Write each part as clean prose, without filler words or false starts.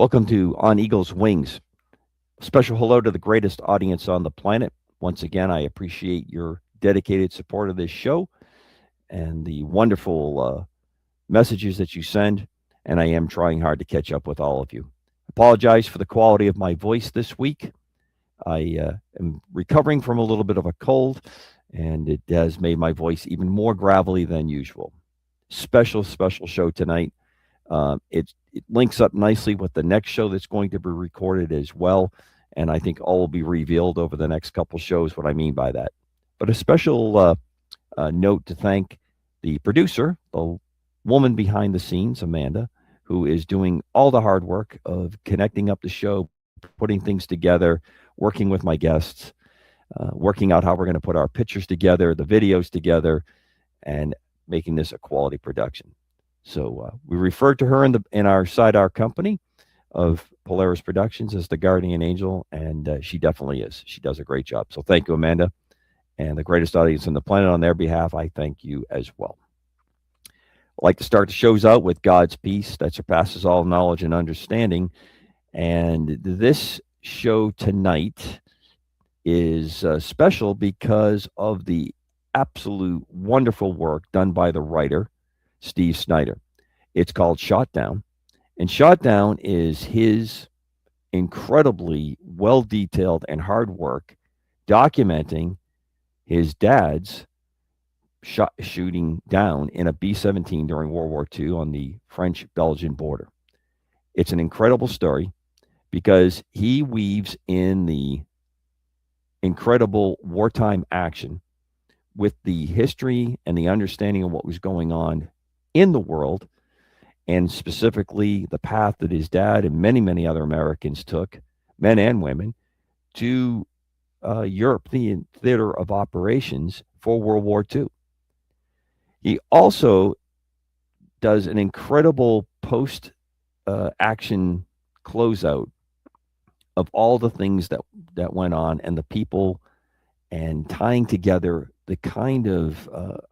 Welcome to On Eagle's Wings. Special hello to the greatest audience on the planet. Once again, I appreciate your dedicated support of this show and the wonderful messages that you send. And I am trying hard to catch up with all of you. Apologize for the quality of my voice this week. I am recovering from a little bit of a cold, and it has made my voice even more gravelly than usual. Special show tonight. It links up nicely with the next show that's going to be recorded as well. And I think all will be revealed over the next couple shows what I mean by that. But a special note to thank the producer, the woman behind the scenes, Amanda, who is doing all the hard work of connecting up the show, putting things together, working with my guests, working out how we're going to put our pictures together, the videos together, and making this a quality production. So we refer to her in our sidearm company of Polaris Productions as the guardian angel, and she definitely is. She does a great job. So thank you, Amanda, and the greatest audience on the planet. On their behalf, I thank you as well. I'd like to start the shows out with God's peace that surpasses all knowledge and understanding. And this show tonight is special because of the absolute wonderful work done by the writer, Steve Snyder. It's called Shot Down. And Shot Down is his incredibly well-detailed and hard work documenting his dad's shooting down in a B-17 during World War II on the French-Belgian border. It's an incredible story because he weaves in the incredible wartime action with the history and the understanding of what was going on in the world, and specifically the path that his dad and many other Americans took, men and women, to European theater of operations for World War II. He also does an incredible post-action closeout of all the things that went on and the people, and tying together the kind of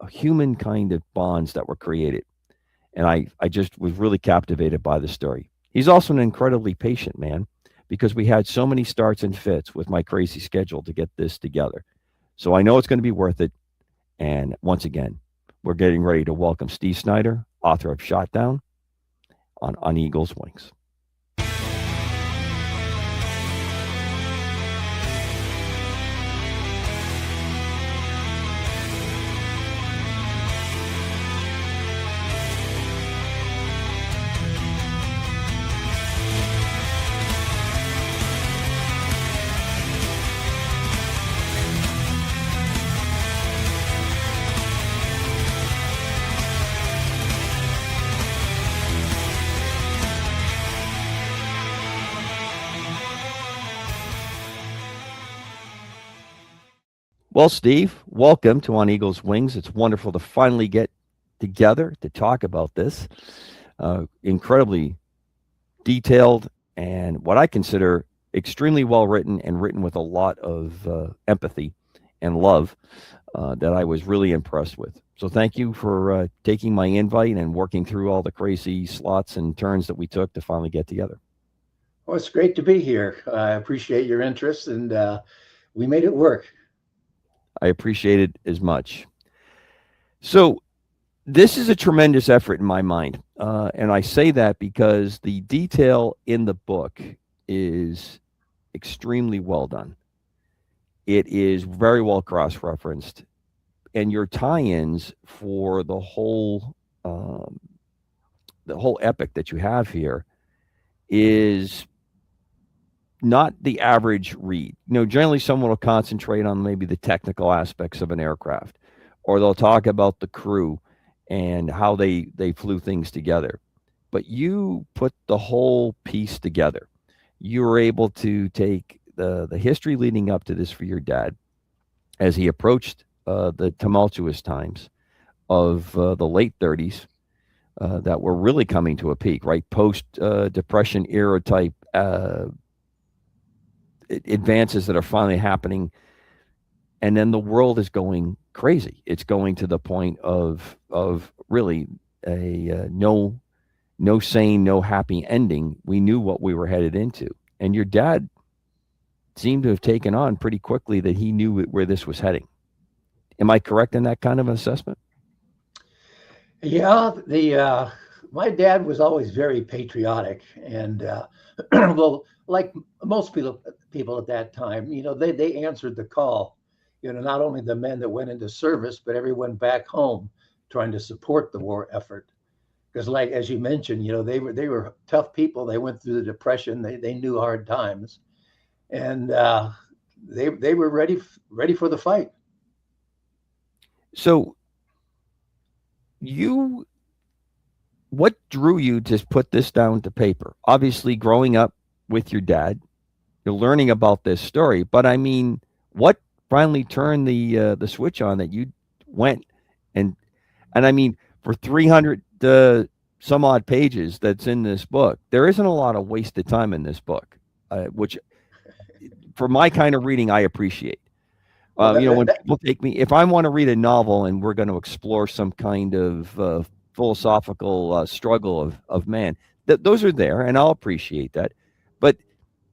human kind of bonds that were created. And I just was really captivated by the story. He's also an incredibly patient man because we had so many starts and fits with my crazy schedule to get this together. So I know it's going to be worth it. And once again, we're getting ready to welcome Steve Snyder, author of Shot Down, on Eagle's Wings. Well, Steve, welcome to On Eagle's Wings. It's wonderful to finally get together to talk about this. Incredibly detailed and what I consider extremely well written, and written with a lot of empathy and love that I was really impressed with. So thank you for taking my invite and working through all the crazy slots and turns that we took to finally get together. Well, it's great to be here. I appreciate your interest, and we made it work. I appreciate it as much. So this is a tremendous effort in my mind. And I say that because the detail in the book is extremely well done. It is very well cross-referenced. And your tie-ins for the whole epic that you have here is not the average read. Generally someone will concentrate on maybe the technical aspects of an aircraft, or they'll talk about the crew and how they flew things together. But you put the whole piece together. You were able to take the history leading up to this for your dad as he approached the tumultuous times of the late 30s that were really coming to a peak, right? Post-Depression era type advances that are finally happening, and then the world is going crazy. It's going to the point of really a no no saying, no happy ending. We knew what we were headed into. And your dad seemed to have taken on pretty quickly that he knew where this was heading. Am I correct in that kind of assessment? Yeah, the my dad was always very patriotic, and well, like most people at that time, they answered the call. Not only the men that went into service, but everyone back home trying to support the war effort. Because, like as you mentioned, they were tough people. They went through the depression. They knew hard times, and they were ready for the fight. So you what drew you to put this down to paper? Obviously, growing up with your dad, you're learning about this story. But I mean, what finally turned the switch on that you went and I mean, for 300 some odd pages that's in this book, there isn't a lot of wasted time in this book, which for my kind of reading, I appreciate. Well, When people take me, if I want to read a novel and we're going to explore some kind of philosophical struggle of man, those are there, and I'll appreciate that. But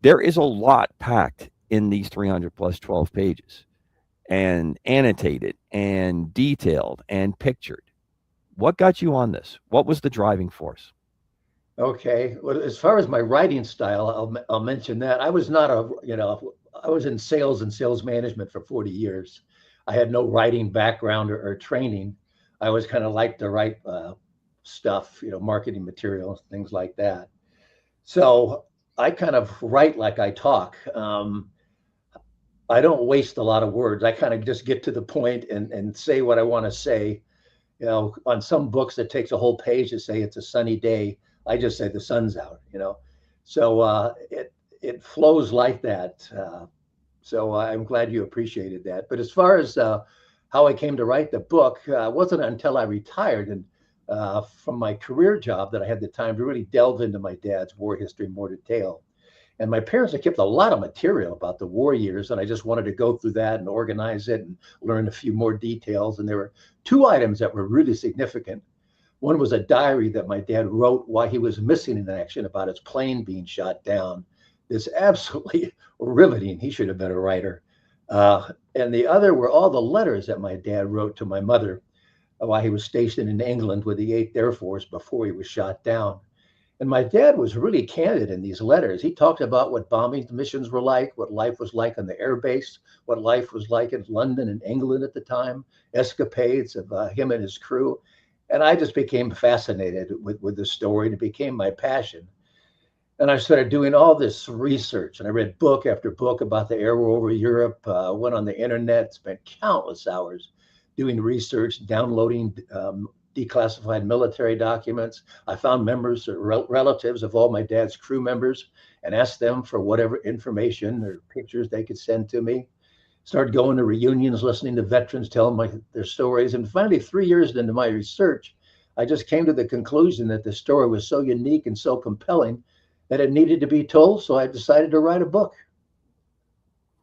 there is a lot packed in these 300 plus 12 pages, and annotated, and detailed, and pictured. What got you on this? What was the driving force? Okay. Well, as far as my writing style, I'll mention that I was not I was in sales and sales management for 40 years. I had no writing background or training. I was kind of like to write stuff, marketing materials, things like that. So I kind of write like I talk. I don't waste a lot of words. I kind of just get to the point and say what I want to say. On some books it takes a whole page to say it's a sunny day. I just say the sun's out. So it flows like that. So I'm glad you appreciated that. But as far as how I came to write the book, it wasn't until I retired and from my career job that I had the time to really delve into my dad's war history in more detail. And my parents had kept a lot of material about the war years, and I just wanted to go through that and organize it and learn a few more details. And there were two items that were really significant. One was a diary that my dad wrote while he was missing in action about his plane being shot down. It's absolutely riveting. He should have been a writer. And the other were all the letters that my dad wrote to my mother while he was stationed in England with the 8th Air Force before he was shot down. And my dad was really candid in these letters. He talked about what bombing missions were like, what life was like on the air base, what life was like in London and England at the time, escapades of him and his crew. And I just became fascinated with the story, and it became my passion. And I started doing all this research, and I read book after book about the air war over Europe, went on the internet, spent countless hours doing research, downloading declassified military documents. I found members or relatives of all my dad's crew members and asked them for whatever information or pictures they could send to me. Started going to reunions, listening to veterans tell their stories. And finally, 3 years into my research, I just came to the conclusion that the story was so unique and so compelling that it needed to be told. So I decided to write a book.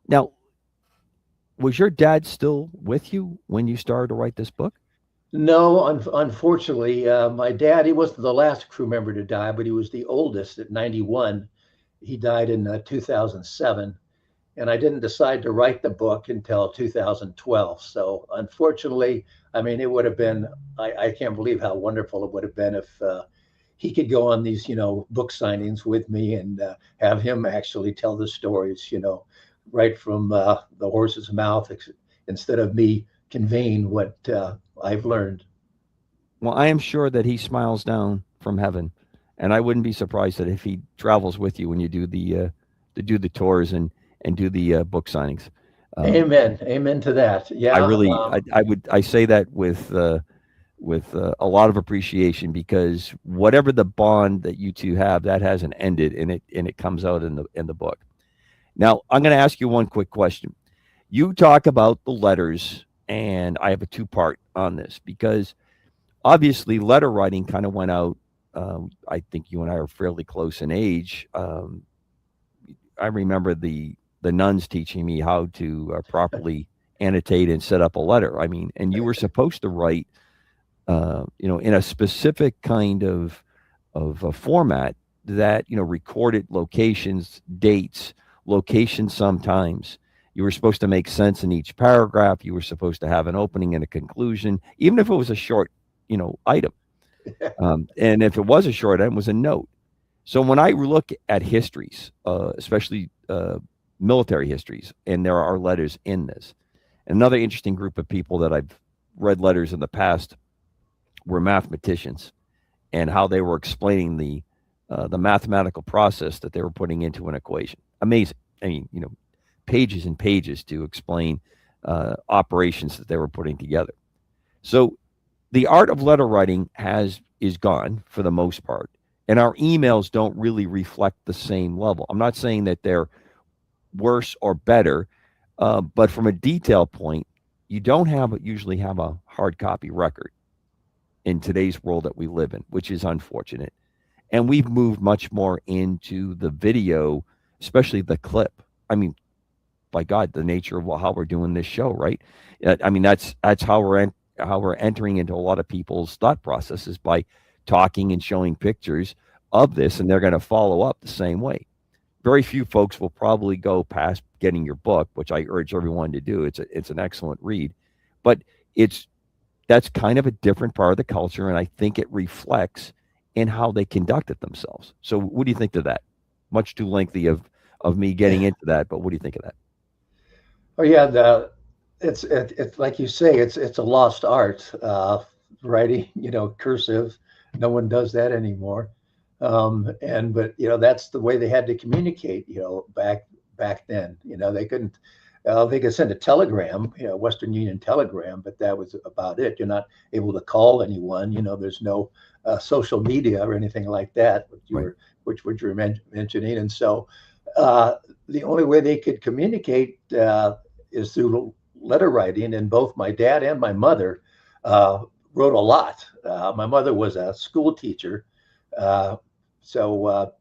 Now, was your dad still with you when you started to write this book? No, unfortunately, my dad, he wasn't the last crew member to die, but he was the oldest at 91. He died in 2007. And I didn't decide to write the book until 2012. So unfortunately, I mean, it would have been, I can't believe how wonderful it would have been if he could go on these, book signings with me and have him actually tell the stories, right from the horse's mouth instead of me conveying what I've learned. Well, I am sure that he smiles down from heaven, and I wouldn't be surprised that if he travels with you when you do the tours and do the book signings. Amen. Amen to that. I Yeah. really, I say that with a lot of appreciation, because whatever the bond that you two have, that hasn't ended, and it comes out in the book. Now, I'm going to ask you one quick question. You talk about the letters, and I have a two-part on this because obviously letter writing kind of went out. I think you and I are fairly close in age. I remember the nuns teaching me how to properly annotate and set up a letter. I mean, and you were supposed to write, in a specific kind of of a format that recorded locations, dates, locations. Sometimes you were supposed to make sense in each paragraph. You were supposed to have an opening and a conclusion, even if it was a short item. And if it was a short item, it was a note. So when I look at histories, especially military histories, and there are letters in this, another interesting group of people that I've read letters in the past were mathematicians, and how they were explaining the mathematical process that they were putting into an equation. Amazing. I mean, pages and pages to explain operations that they were putting together. So the art of letter writing is gone for the most part, and our emails don't really reflect the same level. I'm not saying that they're worse or better, but from a detail point, you don't usually have a hard copy record in today's world that we live in, which is unfortunate. And we've moved much more into the video, especially the clip. I mean, by God, the nature of how we're doing this show, right? I mean, that's how we're entering into a lot of people's thought processes by talking and showing pictures of this, and they're going to follow up the same way. Very few folks will probably go past getting your book, which I urge everyone to do. It's an excellent read, but that's kind of a different part of the culture, and I think it reflects in how they conducted themselves. So, what do you think of that? Much too lengthy of me getting into that, but what do you think of that? Oh yeah, it's like you say, it's a lost art. Writing, cursive. No one does that anymore. But that's the way they had to communicate. Back then. They couldn't. They could send a telegram, Western Union telegram, but that was about it. You're not able to call anyone. There's no social media or anything like that, Right. which you were mentioning, and so the only way they could communicate is through letter writing. And both my dad and my mother wrote a lot. My mother was a school teacher, so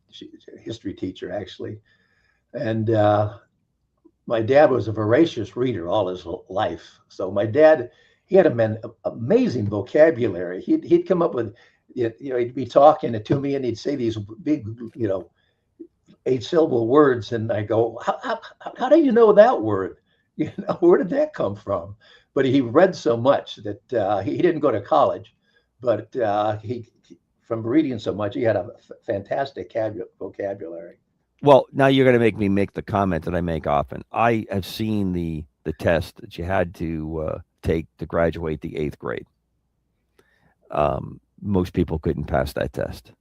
she's a history teacher actually, and my dad was a voracious reader all his life. So my dad, he had amazing vocabulary. He'd come up with, he'd be talking to me and he'd say these big, 8-syllable words, and I go, how do you know that word? Where did that come from? But he read so much that he didn't go to college, but he from reading so much, he had a fantastic vocabulary. Well, now you're going to make me make the comment that I make often. I have seen the test that you had to take to graduate the 8th grade. Most people couldn't pass that test.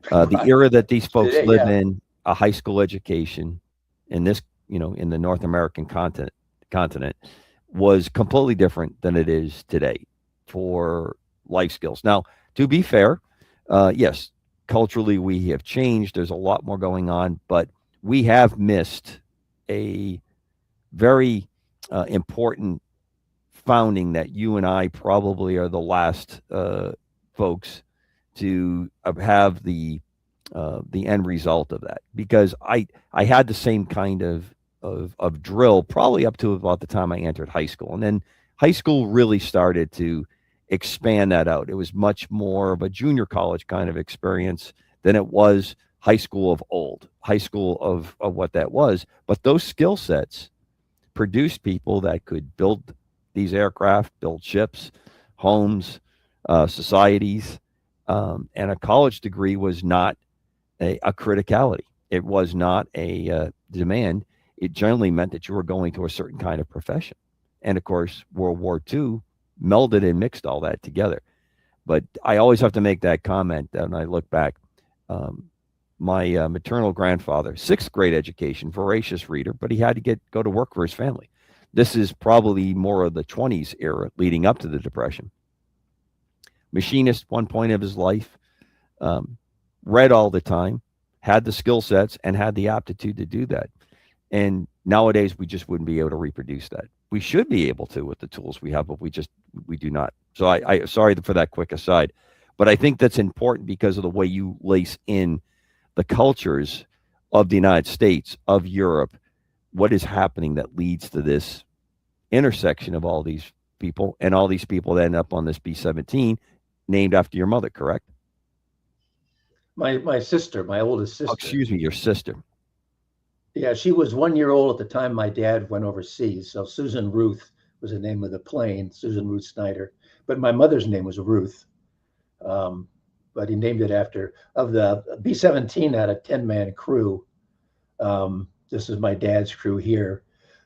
The era that these folks Today, live yeah. in, a high school education in this, in the North American continent, was completely different than it is today for life skills. Now, to be fair, yes, culturally we have changed. There's a lot more going on, but we have missed a very important founding that you and I probably are the last folks to have the end result of that, because I had the same kind of drill probably up to about the time I entered high school, and then high school really started to expand that out. It was much more of a junior college kind of experience than it was high school of old, high school of what that was. But those skill sets produced people that could build these aircraft, build ships, homes, societies, and a college degree was not a criticality. It was not a demand. It generally meant that you were going to a certain kind of profession. And of course, World War II melded and mixed all that together. But I always have to make that comment when I look back. My maternal grandfather, 6th grade education, voracious reader, but he had to go to work for his family. This is probably more of the 20s era leading up to the Depression. Machinist, one point of his life, read all the time, had the skill sets, and had the aptitude to do that. And nowadays, we just wouldn't be able to reproduce that. We should be able to with the tools we have, but we do not. So I sorry for that quick aside, but I think that's important because of the way you lace in the cultures of the United States, of Europe, what is happening that leads to this intersection of all these people, and all these people that end up on this B-17 named after your mother, correct? My sister, my oldest Oh, sister. excuse me, your sister. Yeah, she was 1 year old at the time my dad went overseas. So Susan Ruth was the name of the plane, Susan Ruth Snyder. But my mother's name was Ruth. Um, but he named it after of the B-17 had a 10-man crew. This is my dad's crew here.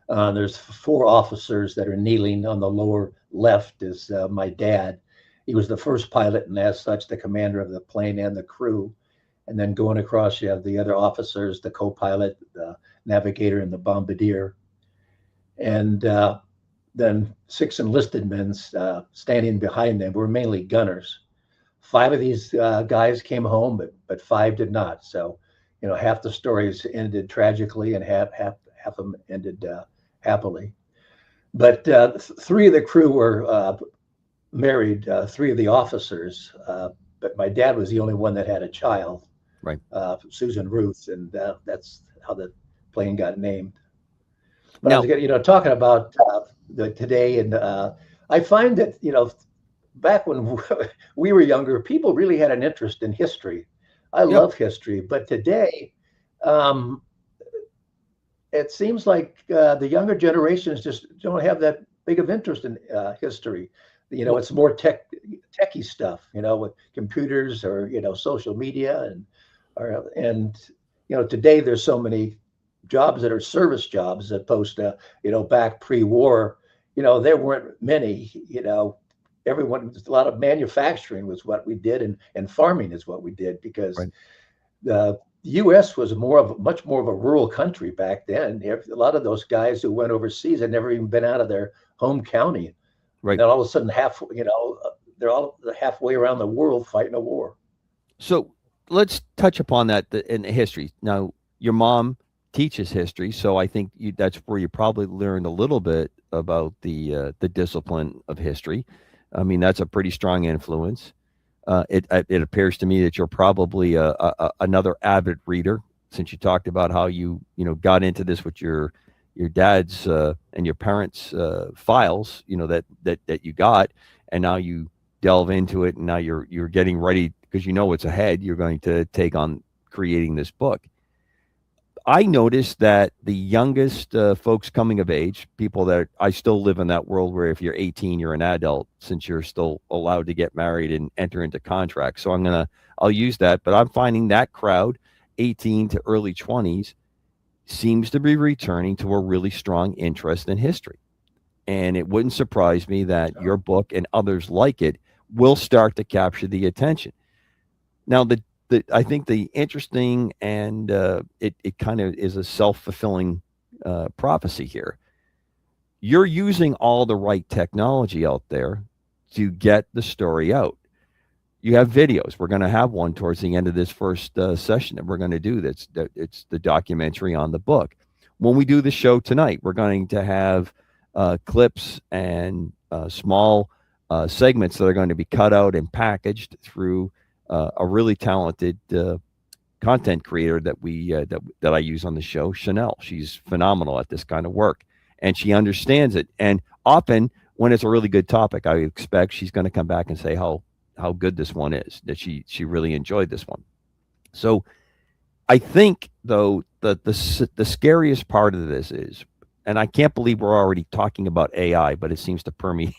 There's 4 officers that are kneeling on the lower left is my dad. He was the first pilot and as such the commander of the plane and the crew. And then going across, you have the other officers, the co-pilot, the navigator, and the bombardier. And then 6 enlisted men standing behind them were mainly gunners. 5 of these guys came home, but 5 did not. So, half the stories ended tragically, and half of them ended happily. But 3 of the crew were married. 3 of the officers, but my dad was the only one that had a child, Right. Susan Ruth, and that's how the plane got named. But I Now, was, talking about the today, and I find that back when we were younger, people really had an interest in history. I yep, love history, but today, um, it seems like the younger generations just don't have that big of interest in history. well, It's more techie stuff, with computers or social media, and today there's so many jobs that are service jobs as opposed to back pre-war. There weren't many. Everyone, a lot of manufacturing was what we did, and farming is what we did because right, the U.S. was much more of a rural country back then. A lot of those guys who went overseas had never even been out of their home county. right. Then all of a sudden, they're all halfway around the world fighting a war. So let's touch upon that in the history. Now, your mom teaches history, so I think that's where you probably learned a little bit about the discipline of history. I mean, that's a pretty strong influence. It appears to me that you're probably another avid reader, since you talked about how you got into this with your dad's and your parents' files, that you got, and now you delve into it, and now you're getting ready because you know what's ahead. You're going to take on creating this book. I noticed that the youngest folks coming of age, people that I still live in that world where if you're 18, you're an adult, since you're still allowed to get married and enter into contracts. So I'll use that. But I'm finding that crowd, 18 to early 20s, seems to be returning to a really strong interest in history. And it wouldn't surprise me that your book and others like it will start to capture the attention. Now, I think the interesting and it kind of is a self-fulfilling prophecy here. You're using all the right technology out there to get the story out. You have videos. We're going to have one towards the end of this first session that we're going to do. It's the documentary on the book. When we do the show tonight, we're going to have clips and small segments that are going to be cut out and packaged through a really talented content creator that I use on the show, Chanel. She's phenomenal at this kind of work, and she understands it. And often, when it's a really good topic, I expect she's going to come back and say how good this one is. That she really enjoyed this one. So I think though the scariest part of this is, and I can't believe we're already talking about AI, but it seems to permeate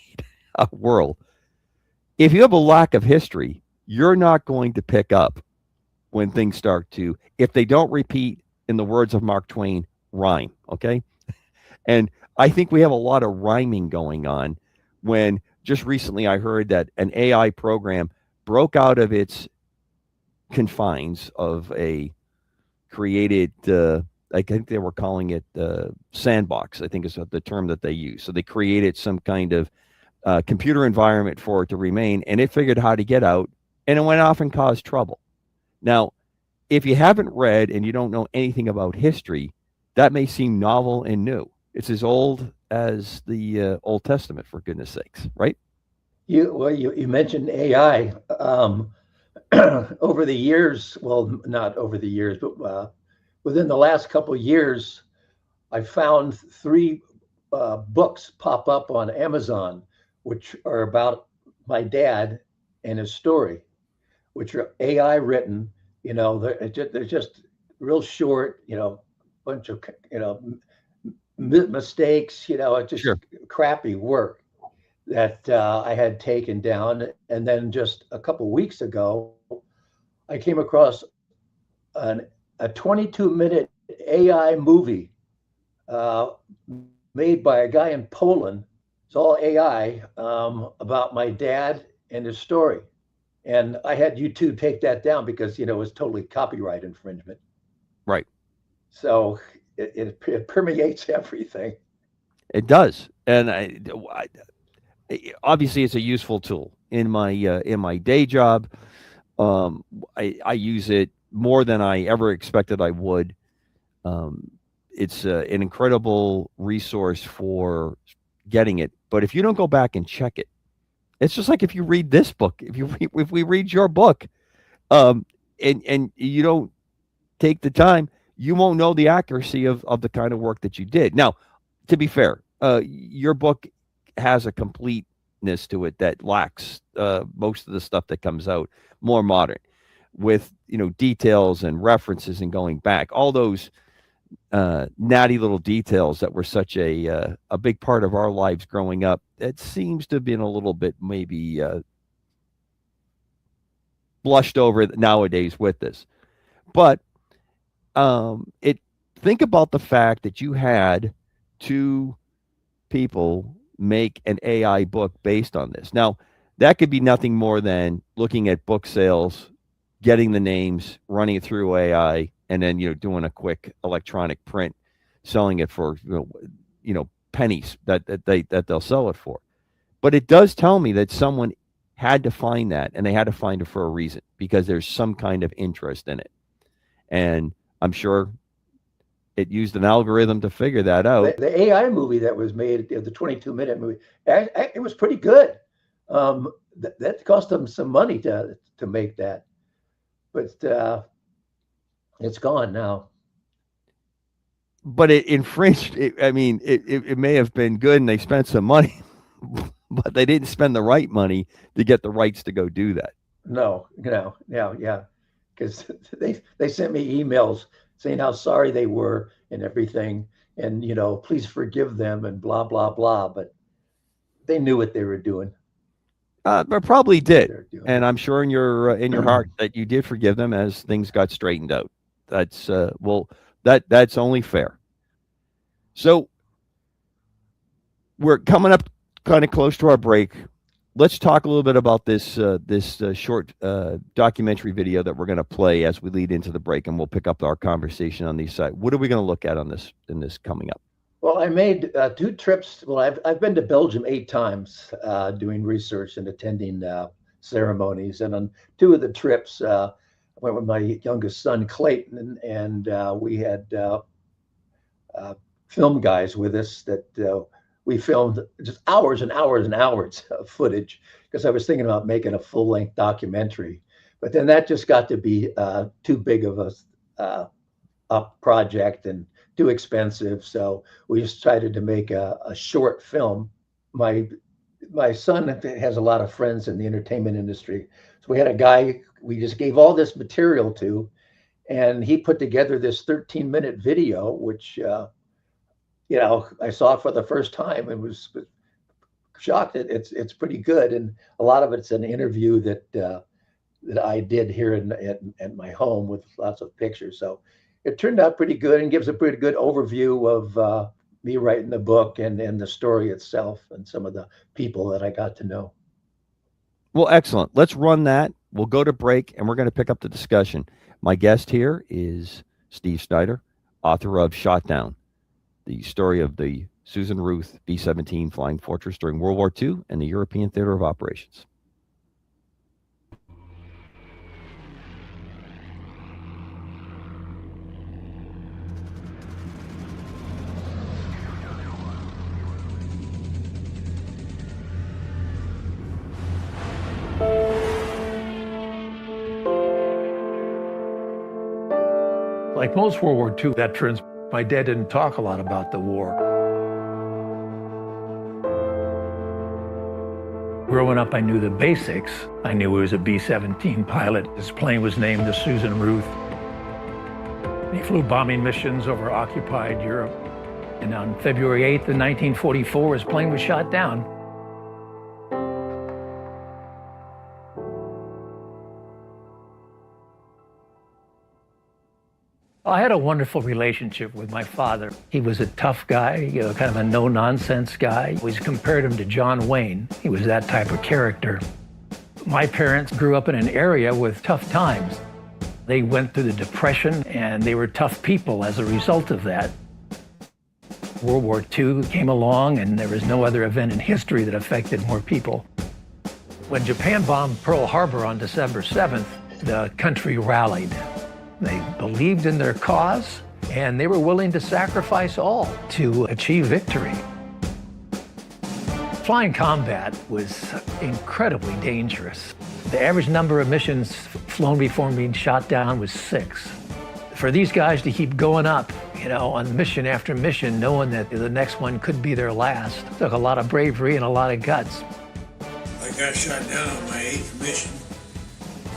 our world. If you have a lack of history, you're not going to pick up when things start to, if they don't repeat, in the words of Mark Twain, rhyme. Okay. And I think we have a lot of rhyming going on when just recently I heard that an AI program broke out of its confines of a created, I think they were calling it sandbox, I think is the term that they use. So they created some kind of computer environment for it to remain, and it figured how to get out, and it went off and caused trouble. Now, if you haven't read and you don't know anything about history, that may seem novel and new. It's as old as the Old Testament, for goodness sakes, right? You mentioned AI. Over the years, well, not over the years, but within the last couple of years, I found 3 books pop up on Amazon, which are about my dad and his story, which are AI written. they're just real short, bunch of, mistakes, just Sure. crappy work that I had taken down. And then just a couple weeks ago, I came across an, a 22-minute AI movie uh, made by a guy in Poland. It's all AI about my dad and his story. And I had YouTube take that down because, it was totally copyright infringement. Right. So it permeates everything. It does. And obviously it's a useful tool in my day job. I use it more than I ever expected I would. Um, it's an incredible resource for getting it. But if you don't go back and check it, it's just like if you read this book, if we read your book, um, and you don't take the time, you won't know the accuracy of the kind of work that you did. Now, to be fair, your book has a completeness to it that lacks most of the stuff that comes out more modern, with details and references and going back, all those natty little details that were such a big part of our lives growing up. It seems to have been a little bit maybe blushed over nowadays with this, but it think about the fact that you had two people make an AI book based on this. Now, that could be nothing more than looking at book sales, getting the names, running it through AI, and then doing a quick electronic print, selling it for pennies that they'll sell it for. But it does tell me that someone had to find that, and they had to find it for a reason because there's some kind of interest in it. And I'm sure it used an algorithm to figure that out. The AI movie that was made, the 22-minute movie, it was pretty good. That cost them some money to make that, but it's gone now. But it infringed. It may have been good, and they spent some money, but they didn't spend the right money to get the rights to go do that. No, yeah, because they sent me emails saying how sorry they were and everything, and please forgive them and blah blah blah. But they knew what they were doing. But probably did, Doing. and I'm sure in your heart that you did forgive them as things got straightened out. That's that's only fair. So we're coming up kind of close to our break. Let's talk a little bit about this short documentary video that we're going to play as we lead into the break, and we'll pick up our conversation on these sides. What are we going to look at on this coming up? Well, I made 2 trips. Well, I've been to Belgium 8 times doing research and attending ceremonies, and on 2 of the trips, I went with my youngest son Clayton, and we had film guys with us that we filmed just hours and hours and hours of footage because I was thinking about making a full-length documentary, but then that just got to be too big of a project and too expensive. So we decided to make a short film. My son has a lot of friends in the entertainment industry, so we had a guy we just gave all this material to, and he put together this 13-minute video, which I saw it for the first time and was shocked that it's pretty good. And a lot of it's an interview that I did here in my home with lots of pictures. So it turned out pretty good and gives a pretty good overview of me writing the book and the story itself and some of the people that I got to know. Well, excellent. Let's run that. We'll go to break, and we're going to pick up the discussion. My guest here is Steve Snyder, author of Shot Down, the story of the Susan Ruth B-17 Flying Fortress during World War II and the European Theater of Operations. Like most World War II veterans, my dad didn't talk a lot about the war. Growing up, I knew the basics. I knew he was a B-17 pilot. His plane was named the Susan Ruth. He flew bombing missions over occupied Europe. And on February 8th, of 1944, his plane was shot down. I had a wonderful relationship with my father. He was a tough guy, kind of a no-nonsense guy. We compared him to John Wayne. He was that type of character. My parents grew up in an area with tough times. They went through the Depression, and they were tough people as a result of that. World War II came along, and there was no other event in history that affected more people. When Japan bombed Pearl Harbor on December 7th, the country rallied. They believed in their cause, and they were willing to sacrifice all to achieve victory. Flying combat was incredibly dangerous. The average number of missions flown before being shot down was 6. For these guys to keep going up, on mission after mission, knowing that the next one could be their last, took a lot of bravery and a lot of guts. I got shot down on my 8th mission.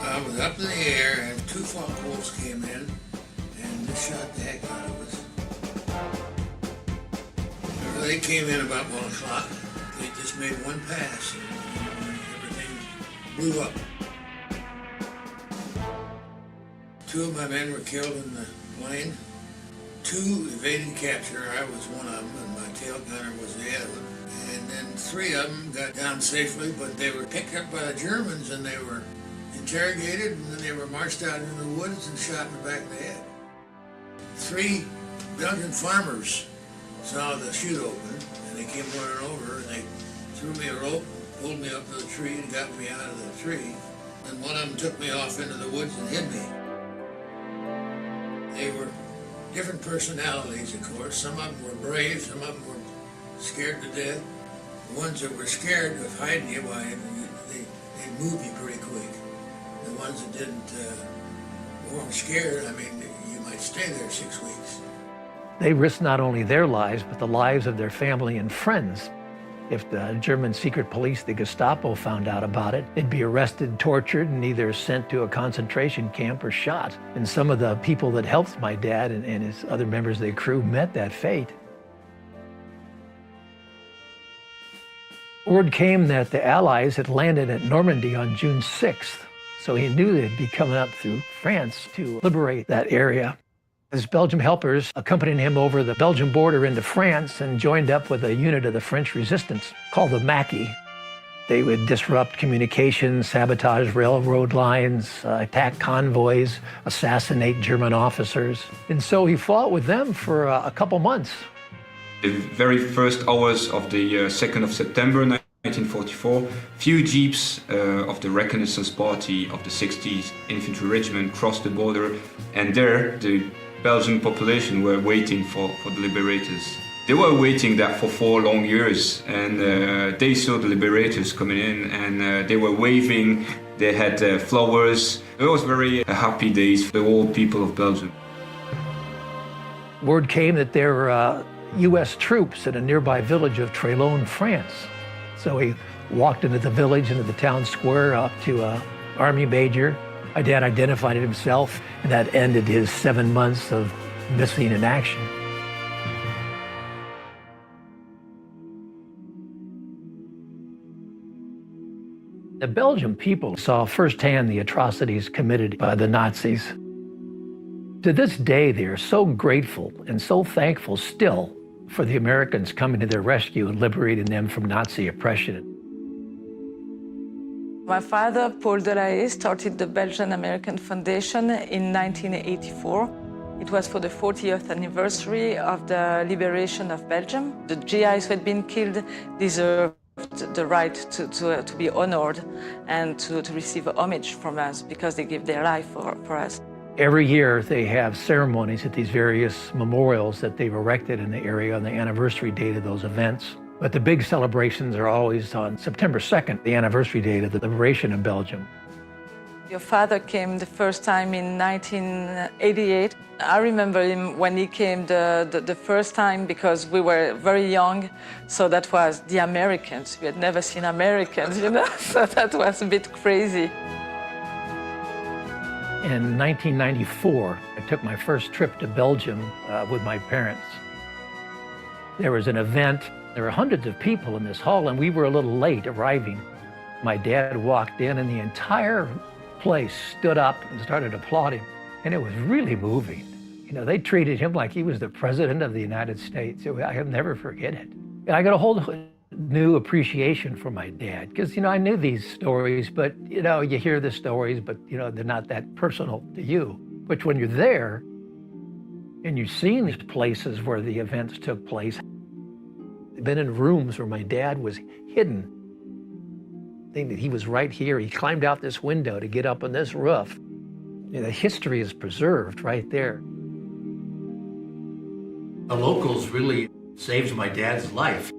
I was up in the air and 2 Funk Wolves came in and they shot the heck out of us. They came in about 1 o'clock. They just made one pass and everything blew up. 2 of my men were killed in the plane. 2 evaded capture. I was one of them, and my tail gunner was the other. And then 3 of them got down safely, but they were picked up by the Germans and they were interrogated, and then they were marched out into the woods and shot in the back of the head. 3 Belgian farmers saw the chute open, and they came running over, and they threw me a rope, pulled me up to the tree, and got me out of the tree. And one of them took me off into the woods and hid me. They were different personalities, of course. Some of them were brave, some of them were scared to death. The ones that were scared of hiding you, they'd move you pretty quick. The ones that weren't scared, you might stay there 6 weeks. They risked not only their lives, but the lives of their family and friends. If the German secret police, the Gestapo, found out about it, they'd be arrested, tortured, and either sent to a concentration camp or shot. And some of the people that helped my dad and his other members of the crew met that fate. Word came that the Allies had landed at Normandy on June 6th. So he knew they'd be coming up through France to liberate that area. His Belgian helpers accompanied him over the Belgian border into France and joined up with a unit of the French resistance called the Maquis. They would disrupt communications, sabotage railroad lines, attack convoys, assassinate German officers. And so he fought with them for a couple months. The very first hours of the 2nd of September 1944, few jeeps of the Reconnaissance Party of the 60th Infantry Regiment crossed the border, and there the Belgian population were waiting for the liberators. They were waiting that for 4 long years, and they saw the liberators coming in, and they were waving, they had flowers. It was very happy days for all people of Belgium. Word came that there were U.S. troops in a nearby village of Trélone, France. So he walked into the village, into the town square, up to an Army major. My dad identified himself, and that ended his 7 months of missing in action. The Belgian people saw firsthand the atrocities committed by the Nazis. To this day, they are so grateful and so thankful still for the Americans coming to their rescue and liberating them from Nazi oppression. My father, Paul Delahaye, started the Belgian-American Foundation in 1984. It was for the 40th anniversary of the liberation of Belgium. The GIs who had been killed deserved the right to be honored and to receive homage from us because they gave their life for us. Every year they have ceremonies at these various memorials that they've erected in the area on the anniversary date of those events. But the big celebrations are always on September 2nd, the anniversary date of the liberation of Belgium. Your father came the first time in 1988. I remember him when he came the first time because we were very young. So that was the Americans. We had never seen Americans, you know? So that was a bit crazy. In 1994, I took my first trip to Belgium with my parents. There was an event. There were hundreds of people in this hall, and we were a little late arriving. My dad walked in, and the entire place stood up and started applauding, and it was really moving. You know, they treated him like he was the president of the United States. I'll never forget it. I got a whole new appreciation for my dad, because, you know, I knew these stories, but, you know, you hear the stories, but, you know, they're not that personal to you. But when you're there and you've seen these places where the events took place, I've been in rooms where my dad was hidden. He was right here. He climbed out this window to get up on this roof. You know, the history is preserved right there. The locals really saved my dad's life.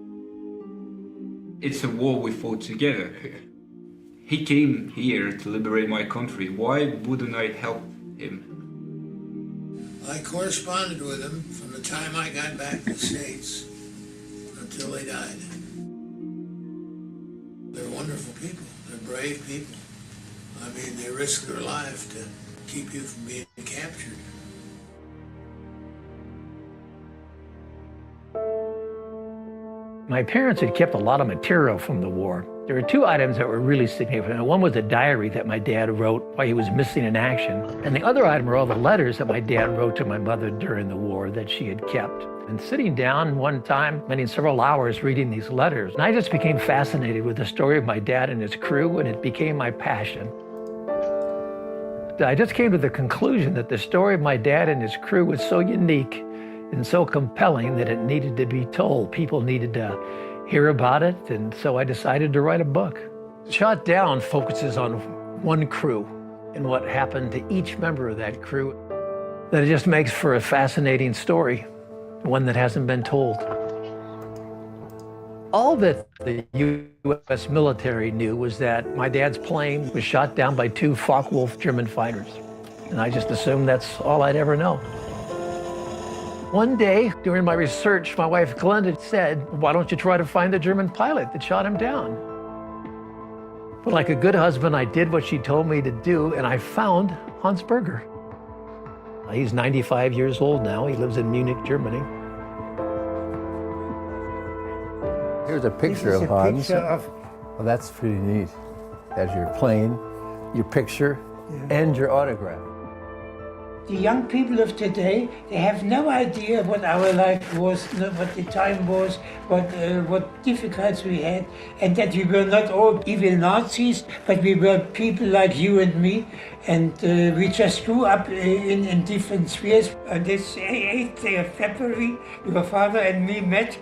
It's a war we fought together. He came here to liberate my country. Why wouldn't I help him? I corresponded with them from the time I got back to the States until they died. They're wonderful people. They're brave people. I mean, they risk their life to keep you from being captured. My parents had kept a lot of material from the war. There were two items that were really significant. One was a diary that my dad wrote while he was missing in action. And the other item were all the letters that my dad wrote to my mother during the war that she had kept. And sitting down one time, spending several hours reading these letters, and I just became fascinated with the story of my dad and his crew, and it became my passion. I just came to the conclusion that the story of my dad and his crew was so unique and so compelling that it needed to be told. People needed to hear about it, and so I decided to write a book. Shot Down focuses on one crew and what happened to each member of that crew. That it just makes for a fascinating story, one that hasn't been told. All that the U.S. military knew was that my dad's plane was shot down by two Focke-Wulf German fighters, and I just assumed that's all I'd ever know. One day, during my research, my wife Glenda said, "Why don't you try to find the German pilot that shot him down?" But like a good husband, I did what she told me to do, and I found Hans Berger. He's 95 years old now. He lives in Munich, Germany. Here's a picture of Hans. Well, that's pretty neat. There's your plane, your picture, and your autograph. The young people of today, they have no idea what our life was, what the time was, what difficulties we had, and that we were not all evil Nazis, but we were people like you and me, and we just grew up in different spheres. On this 8th day of February, your father and me met,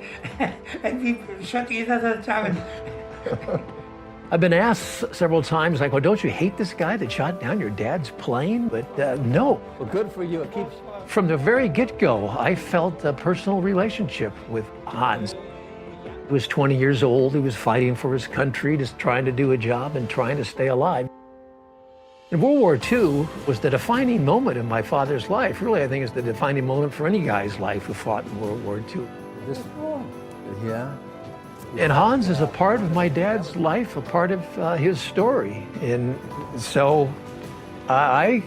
and we shot each other down. I've been asked several times, like, well, don't you hate this guy that shot down your dad's plane? But no. Well, good for you. It keeps. From the very get-go, I felt a personal relationship with Hans. He was 20 years old. He was fighting for his country, just trying to do a job and trying to stay alive. And World War II was the defining moment in my father's life. Really, I think it's the defining moment for any guy's life who fought in World War II. Yeah. And Hans is a part of my dad's life, a part of his story. And so I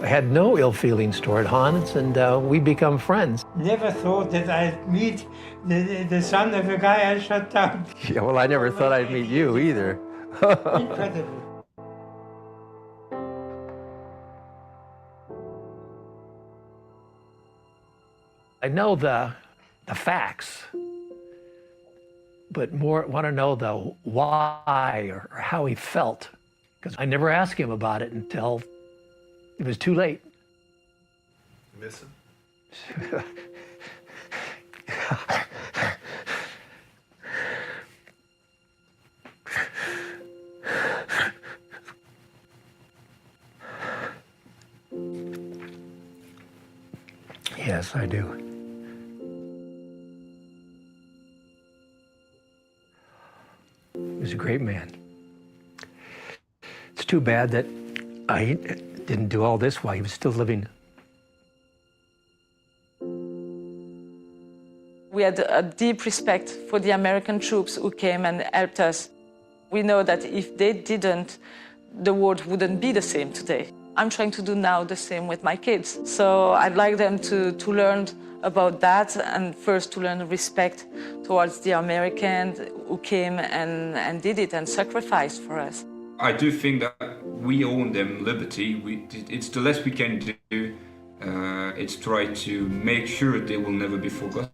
had no ill feelings toward Hans, and we become friends. Never thought that I'd meet the son of a guy I shot down. Yeah, well, I never thought I'd meet you either. Incredible. I know the facts, but more want to know the why or how he felt, because I never asked him about it until it was too late. You miss him? Yes, I do. He was a great man. It's too bad that I didn't do all this while he was still living. We had a deep respect for the American troops who came and helped us. We know that if they didn't, the world wouldn't be the same today. I'm trying to do now the same with my kids. So I'd like them to learn about that, and first to learn respect towards the Americans who came and did it and sacrificed for us. I do think that we own them liberty. It's the less we can do. It's try to make sure they will never be forgotten.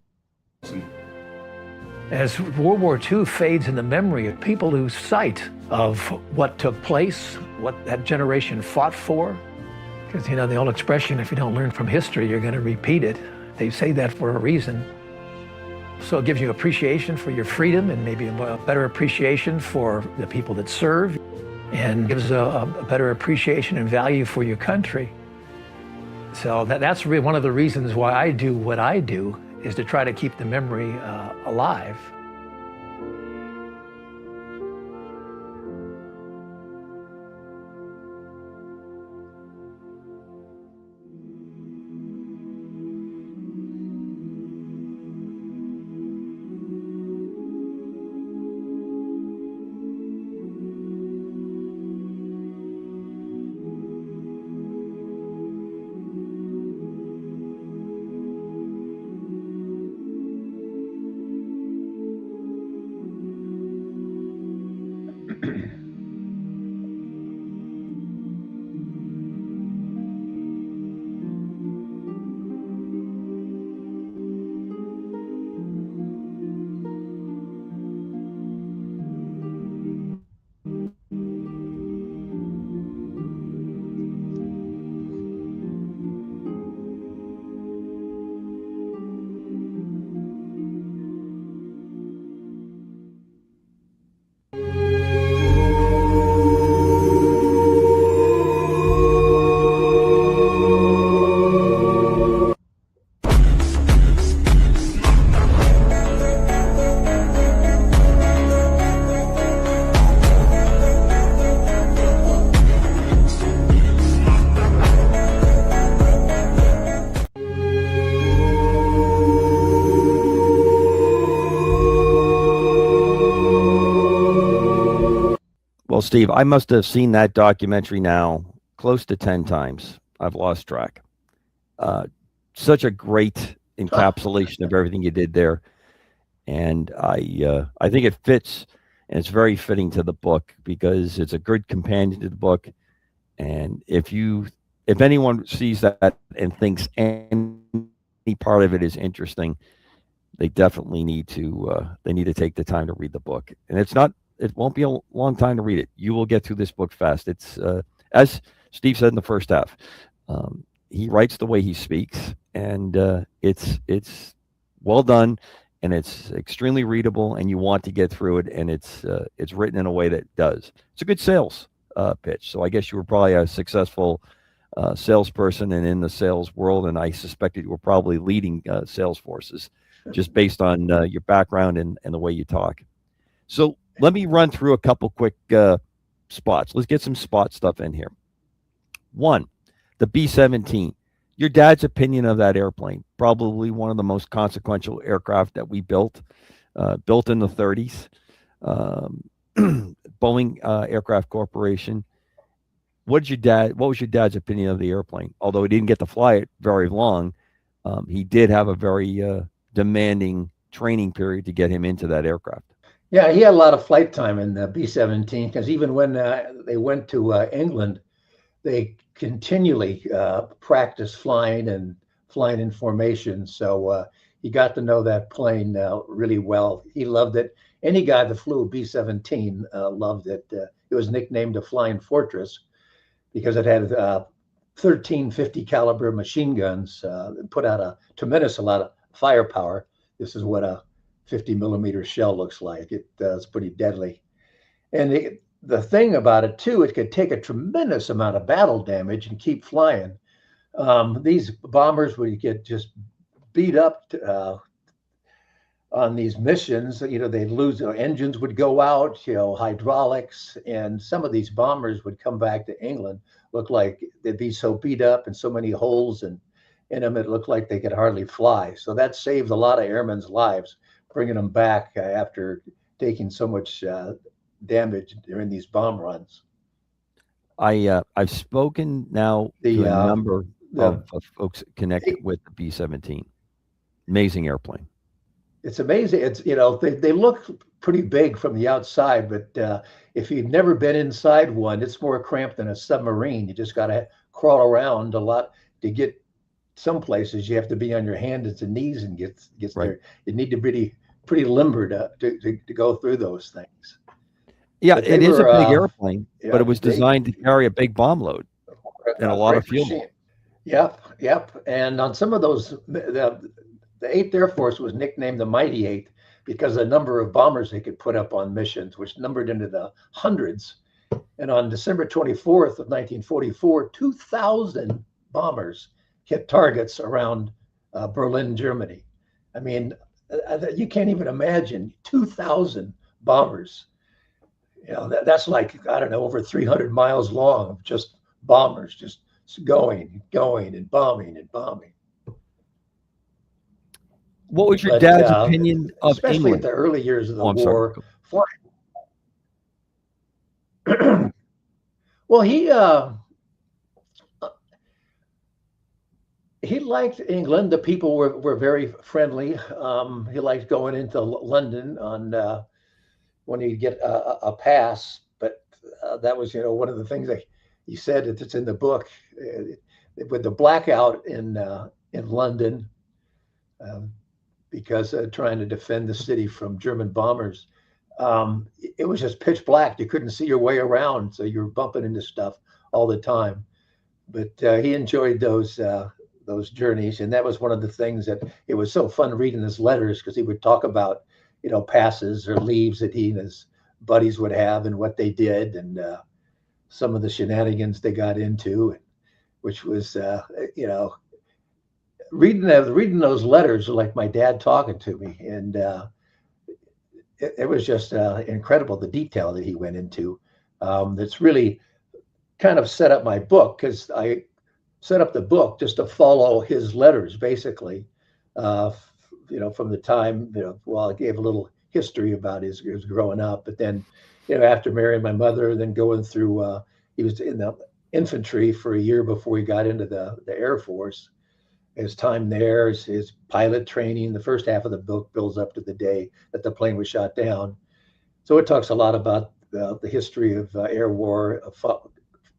As World War II fades in the memory, people lose sight of what took place, what that generation fought for. Because, you know, the old expression, if you don't learn from history, you're going to repeat it. They say that for a reason. So it gives you appreciation for your freedom and maybe a better appreciation for the people that serve, and gives a better appreciation and value for your country. So that's really one of the reasons why I do what I do, is to try to keep the memory alive. Well, Steve, I must have seen that documentary now close to 10 times. I've lost track. Such a great encapsulation of everything you did there. And I think it fits, and it's very fitting to the book because it's a good companion to the book. And if anyone sees that and thinks any part of it is interesting, they definitely need to take the time to read the book. And it won't be a long time to read it. You will get through this book fast. It's as Steve said in the first half, he writes the way he speaks, and it's well done, and it's extremely readable, and you want to get through it, and it's written in a way that does. It's a good sales pitch. So I guess you were probably a successful salesperson and in the sales world, and I suspected you were probably leading sales forces just based on your background and the way you talk. So let me run through a couple quick spots. Let's get some spot stuff in here. One, the B-17. Your dad's opinion of that airplane, probably one of the most consequential aircraft that we built in the 30s. Boeing Aircraft Corporation. What was your dad's opinion of the airplane? Although he didn't get to fly it very long, he did have a very demanding training period to get him into that aircraft. Yeah, he had a lot of flight time in the B-17 because even when they went to England, they continually practiced flying in formation. So he got to know that plane really well. He loved it. Any guy that flew a B-17 loved it. It was nicknamed a Flying Fortress because it had 13 50 caliber machine guns that put out a tremendous amount of firepower. This is what a 50 millimeter shell looks like. It's pretty deadly. And the thing about it too, it could take a tremendous amount of battle damage and keep flying. These bombers would get just beat up on these missions. You know, they'd lose, engines would go out, hydraulics, and some of these bombers would come back to England looked like they'd be so beat up and so many holes in them, it looked like they could hardly fly. So that saved a lot of airmen's lives, bringing them back after taking so much damage during these bomb runs. I've spoken now to a number the of folks connected with the B-17. Amazing airplane. It's amazing. It's, they look pretty big from the outside, but if you've never been inside one, it's more cramped than a submarine. You just got to crawl around a lot to get some places. You have to be on your hands and knees and get Right. there. You need to be pretty limber to go through those things. Yeah, But they it is a were, big airplane, yeah, but it was designed to carry a big bomb load and a lot of fuel. machine. Yep. And on some of those, the 8th Air Force was nicknamed the Mighty Eight because the number of bombers they could put up on missions, which numbered into the hundreds. And on December 24th of 1944, 2,000 bombers hit targets around Berlin, Germany. I mean, you can't even imagine 2,000 bombers. That's like, I don't know, over 300 miles long of just bombers, just going and bombing and bombing. What was your But, dad's opinion of especially England? at the early years of the Oh, I'm sorry. war, flying. Well, he liked England. The people were very friendly. He liked going into London on when he'd get a pass. But that was, one of the things that he said that's in the book. With the blackout in London, because trying to defend the city from German bombers, it was just pitch black. You couldn't see your way around, so you were bumping into stuff all the time. But he enjoyed those journeys, and that was one of the things that it was so fun reading his letters, because he would talk about passes or leaves that he and his buddies would have and what they did, and some of the shenanigans they got into, which was reading those letters were like my dad talking to me, and it was just incredible, the detail that he went into. That's really kind of set up my book, because I set up the book just to follow his letters, basically. From the time, I gave a little history about his growing up, but then, after marrying my mother, then going through, he was in the infantry for a year before he got into the Air Force. His time there, his pilot training, the first half of the book builds up to the day that the plane was shot down. So it talks a lot about the history of air war,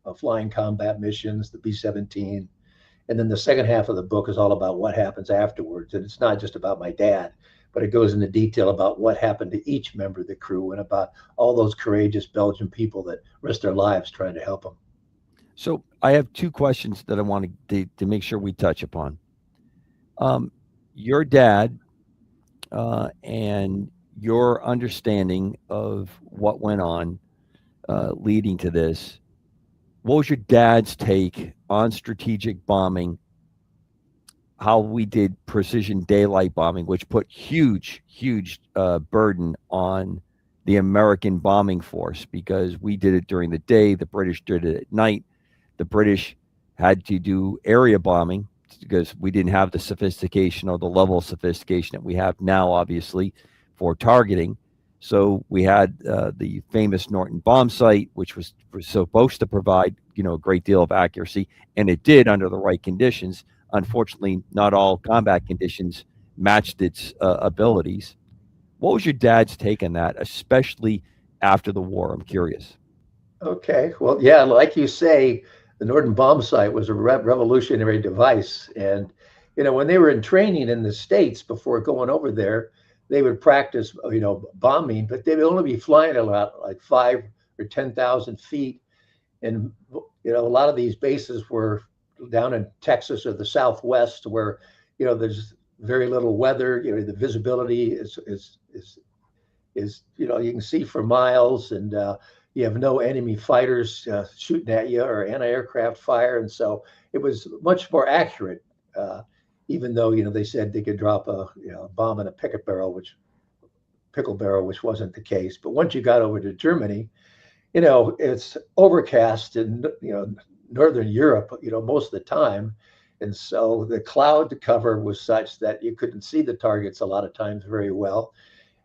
of flying combat missions, the B-17. And then the second half of the book is all about what happens afterwards. And it's not just about my dad, but it goes into detail about what happened to each member of the crew and about all those courageous Belgian people that risked their lives trying to help them. So I have two questions that I want to make sure we touch upon. Your dad and your understanding of what went on leading to this. What was your dad's take on strategic bombing, how we did precision daylight bombing, which put huge burden on the American bombing force, because we did it during the day, the British did it at night. The British had to do area bombing because we didn't have the sophistication or the level of sophistication that we have now, obviously, for targeting. So we had the famous Norton bomb sight, which was supposed to provide, a great deal of accuracy, and it did under the right conditions. Unfortunately, not all combat conditions matched its abilities. What was your dad's take on that, especially after the war? I'm curious. Okay, well, yeah, like you say, the Norton bomb sight was a revolutionary device, and when they were in training in the States before going over there, they would practice, bombing, but they would only be flying a lot, like 5,000 or 10,000 feet. And, a lot of these bases were down in Texas or the Southwest, where, there's very little weather. The visibility is you can see for miles, and you have no enemy fighters shooting at you or anti-aircraft fire. And so it was much more accurate. Even though, they said they could drop a bomb in a pickle barrel, which wasn't the case. But once you got over to Germany, it's overcast and, Northern Europe, most of the time. And so the cloud cover was such that you couldn't see the targets a lot of times very well.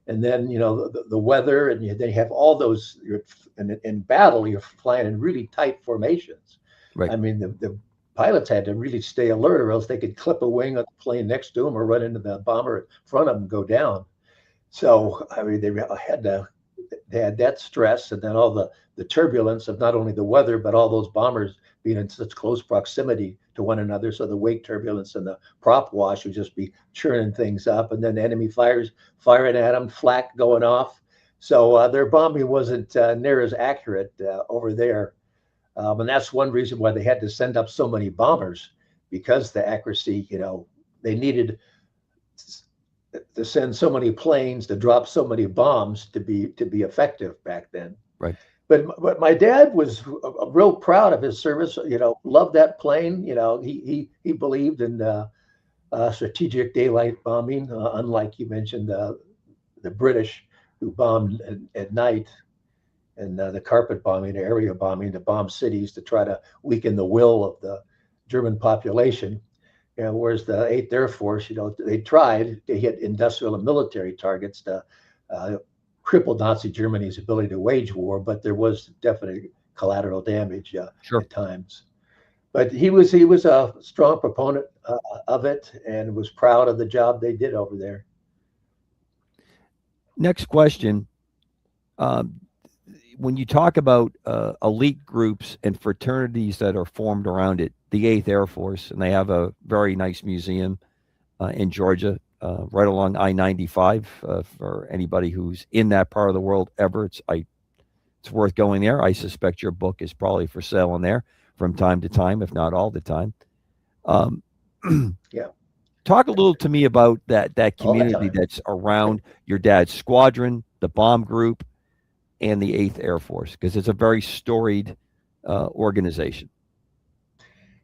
And then, the weather, and they have all those, in battle, you're flying in really tight formations. Right. I mean, the pilots had to really stay alert, or else they could clip a wing of the plane next to them or run into the bomber in front of them and go down. So, I mean, they had that stress, and then all the turbulence of not only the weather, but all those bombers being in such close proximity to one another. So the wake turbulence and the prop wash would just be churning things up, and then the enemy firing at them, flak going off. So their bombing wasn't near as accurate over there. And that's one reason why they had to send up so many bombers, because the accuracy, they needed to send so many planes to drop so many bombs to be effective back then. Right. But my dad was real proud of his service. Loved that plane. He believed in strategic daylight bombing, unlike you mentioned the British, who bombed at night, and the carpet bombing, the area bombing, to bomb cities to try to weaken the will of the German population. Whereas the 8th Air Force, they tried to hit industrial and military targets to cripple Nazi Germany's ability to wage war, but there was definite collateral damage Sure. at times. But he was a strong proponent of it, and was proud of the job they did over there. Next question. When you talk about elite groups and fraternities that are formed around it, the 8th Air Force, and they have a very nice museum in Georgia, right along I-95, for anybody who's in that part of the world ever. It's worth going there. I suspect your book is probably for sale in there from time to time, if not all the time. Yeah. Talk a little to me about that community that's around your dad's squadron, the bomb group, and the 8th Air Force, because it's a very storied organization.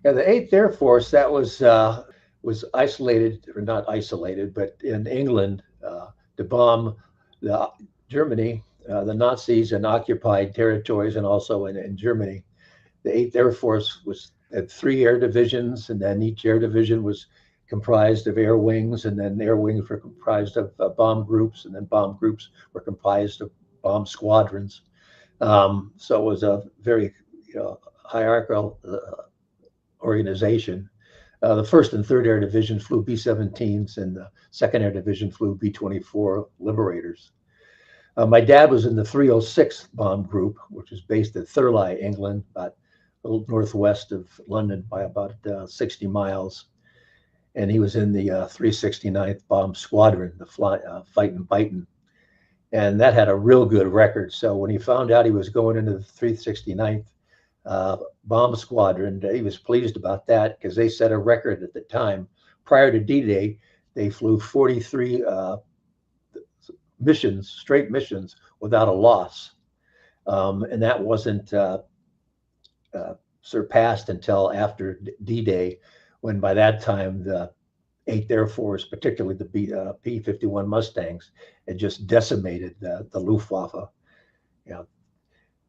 Yeah, the 8th Air Force, that was isolated, or not isolated, but in England, to bomb Germany, the Nazis in occupied territories, and also in Germany. The 8th Air Force had 3 air divisions, and then each air division was comprised of air wings, and then air wings were comprised of bomb groups, and then bomb groups were comprised of bomb squadrons. So it was a very hierarchical organization. The 1st and 3rd Air Division flew B-17s, and the 2nd Air Division flew B-24 Liberators. My dad was in the 306 bomb group, which was based at Thurley, England, about a little northwest of London by about 60 miles. And he was in the 369th Bomb Squadron, the Fightin' Bitin'. And that had a real good record. So when he found out he was going into the 369th Bomb Squadron, he was pleased about that, because they set a record at the time. Prior to D-Day, they flew 43 straight missions, without a loss. And that wasn't surpassed until after D-Day, when by that time the 8th Air Force, particularly the P-51 Mustangs, had just decimated the Luftwaffe.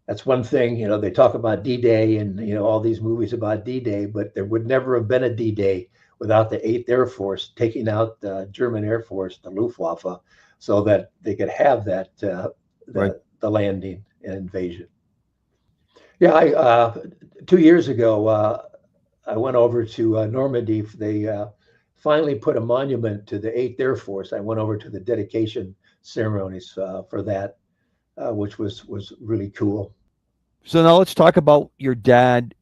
That's one thing, they talk about D-Day and, all these movies about D-Day, but there would never have been a D-Day without the 8th Air Force taking out the German Air Force, the Luftwaffe, so that they could have that, Right. the landing and invasion. Yeah, 2 years ago, I went over to Normandy. They finally put a monument to the 8th Air Force. I went over to the dedication ceremonies for that, which was really cool. So now let's talk about your dad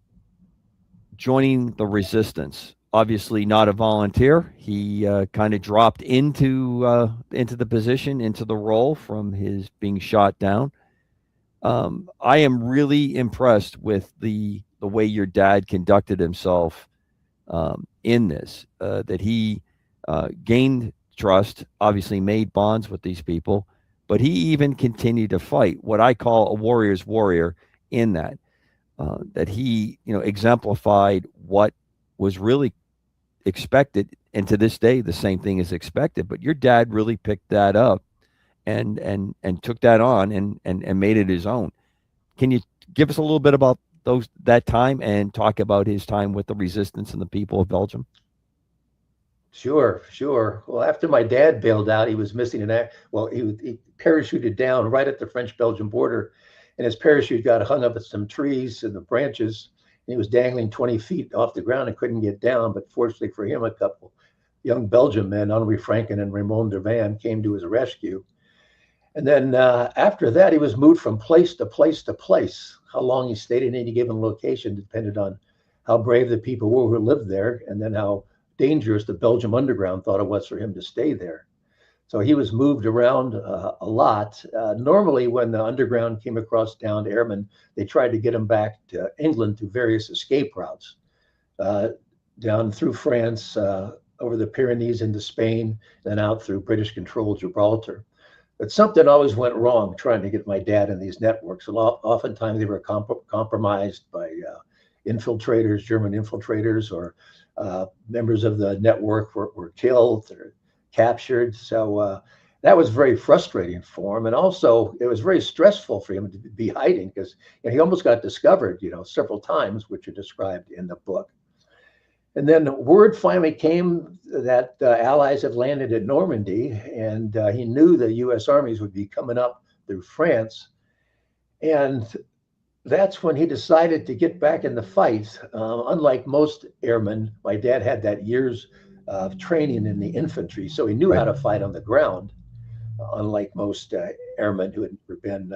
joining the resistance. Obviously not a volunteer. He kind of dropped into the position, into the role from his being shot down. I am really impressed with the way your dad conducted himself in this, that he gained trust, obviously made bonds with these people, but he even continued to fight, what I call a warrior's warrior, in that he exemplified what was really expected, and to this day the same thing is expected. But your dad really picked that up and took that on and made it his own. Can you give us a little bit about that time and talk about his time with the resistance and the people of Belgium? Sure, sure. Well, after my dad bailed out, he was missing an act. Well, he parachuted down right at the French-Belgian border, and his parachute got hung up at some trees and the branches. And he was dangling 20 feet off the ground and couldn't get down. But fortunately for him, a couple young Belgian men, Henri Franken and Raymond Dervan, came to his rescue. And then after that, he was moved from place to place to place. How long he stayed in any given location depended on how brave the people were who lived there, and then how dangerous the Belgium underground thought it was for him to stay there. So he was moved around a lot. Normally, when the underground came across downed airmen, they tried to get him back to England through various escape routes, down through France, over the Pyrenees into Spain, then out through British-controlled Gibraltar. But something always went wrong trying to get my dad in these networks. Oftentimes they were compromised by infiltrators, German infiltrators, or members of the network were killed or captured. So that was very frustrating for him. And also it was very stressful for him to be hiding because he almost got discovered, several times, which are described in the book. And then word finally came that Allies had landed at Normandy, and he knew the U.S. armies would be coming up through France. And that's when he decided to get back in the fight. Unlike most airmen, my dad had that years of training in the infantry, so he knew how to fight on the ground, unlike most airmen who had been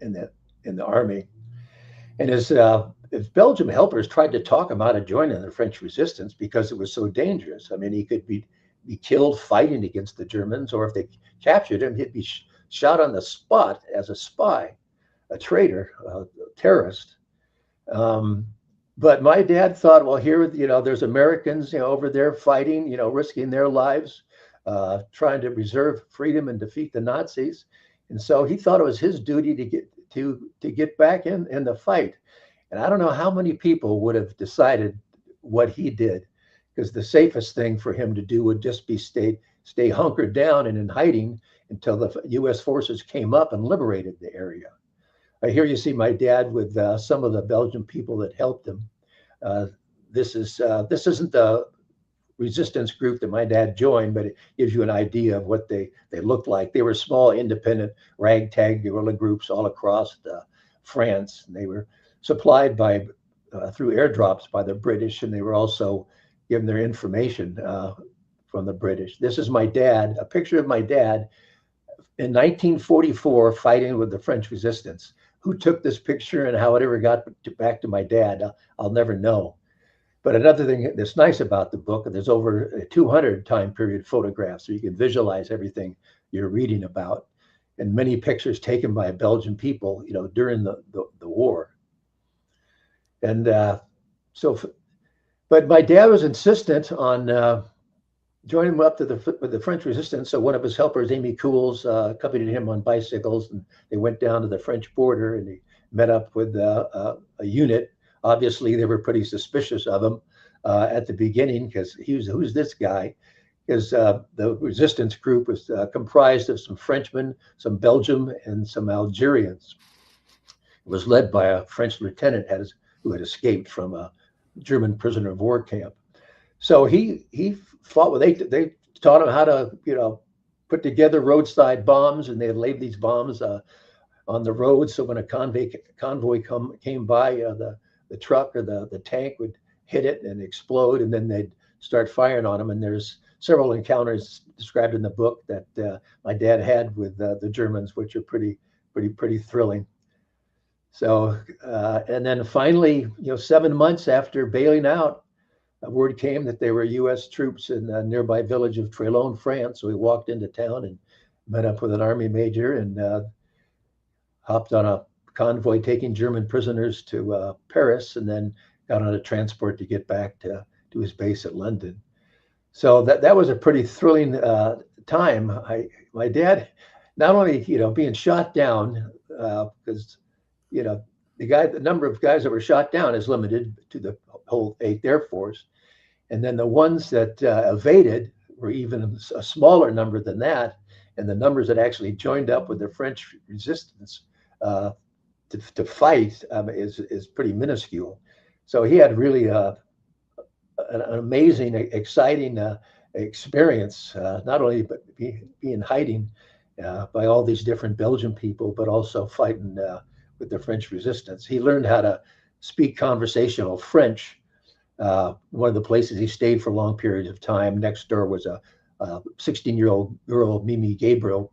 in the army. And his Belgium helpers tried to talk him out of joining the French resistance because it was so dangerous. I mean, he could be killed fighting against the Germans, or if they captured him, he'd be shot on the spot as a spy, a traitor, a terrorist. But my dad thought, well, here, there's Americans, over there fighting, risking their lives, trying to preserve freedom and defeat the Nazis. And so he thought it was his duty to get back in the fight. And I don't know how many people would have decided what he did, because the safest thing for him to do would just be stay hunkered down and in hiding until the U.S. forces came up and liberated the area. Here you see my dad with some of the Belgian people that helped him. This isn't the resistance group that my dad joined, but it gives you an idea of what they looked like. They were small, independent, ragtag guerrilla groups all across France. And they were supplied through airdrops by the British, and they were also given their information from the British. This is my dad, a picture of my dad in 1944 fighting with the French resistance. Who took this picture and how it ever got back to my dad, I'll never know. But another thing that's nice about the book, there's over 200 time period photographs, so you can visualize everything you're reading about, and many pictures taken by Belgian people, during the war. And but my dad was insistent on joining him up with the French resistance. So one of his helpers, Amy Cools, accompanied him on bicycles, and they went down to the French border, and he met up with a unit. Obviously, they were pretty suspicious of him at the beginning, because who's this guy? Because the resistance group was comprised of some Frenchmen, some Belgium, and some Algerians. It was led by a French lieutenant who had escaped from a German prisoner of war camp. So he fought with, they taught him how to put together roadside bombs, and they had laid these bombs on the road. So when a convoy came by, the truck or the tank would hit it and explode, and then they'd start firing on them. And there's several encounters described in the book that my dad had with the Germans, which are pretty thrilling. So and then finally, 7 months after bailing out, word came that there were U.S. troops in the nearby village of Trélon, France. So we walked into town and met up with an army major and hopped on a convoy taking German prisoners to Paris, and then got on a transport to get back to his base at London. So that was a pretty thrilling time. My dad, not only being shot down, because the number of guys that were shot down is limited to the whole 8th Air Force. And then the ones that evaded were even a smaller number than that. And the numbers that actually joined up with the French resistance to fight is pretty minuscule. So he had really an amazing, exciting experience, not only but be in hiding by all these different Belgian people, but also fighting with the French resistance. He learned how to speak conversational French. One of the places he stayed for long periods of time, next door was a 16-year-old girl, Mimi Gabriel,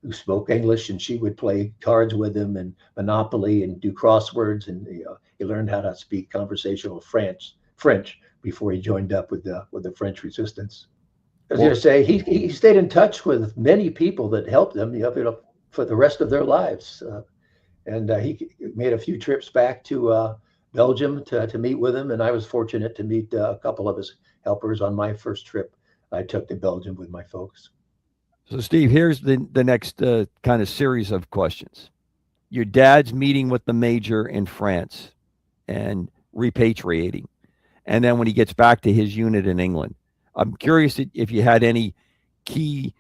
who spoke English, and she would play cards with him and Monopoly and do crosswords. And he learned how to speak conversational French before he joined up with the French resistance. I was going to say he stayed in touch with many people that helped him, for the rest of their lives. And he made a few trips back to Belgium to meet with him. And I was fortunate to meet a couple of his helpers on my first trip I took to Belgium with my folks. So, Steve, here's the next kind of series of questions. Your dad's meeting with the major in France and repatriating. And then when he gets back to his unit in England, I'm curious if you had any key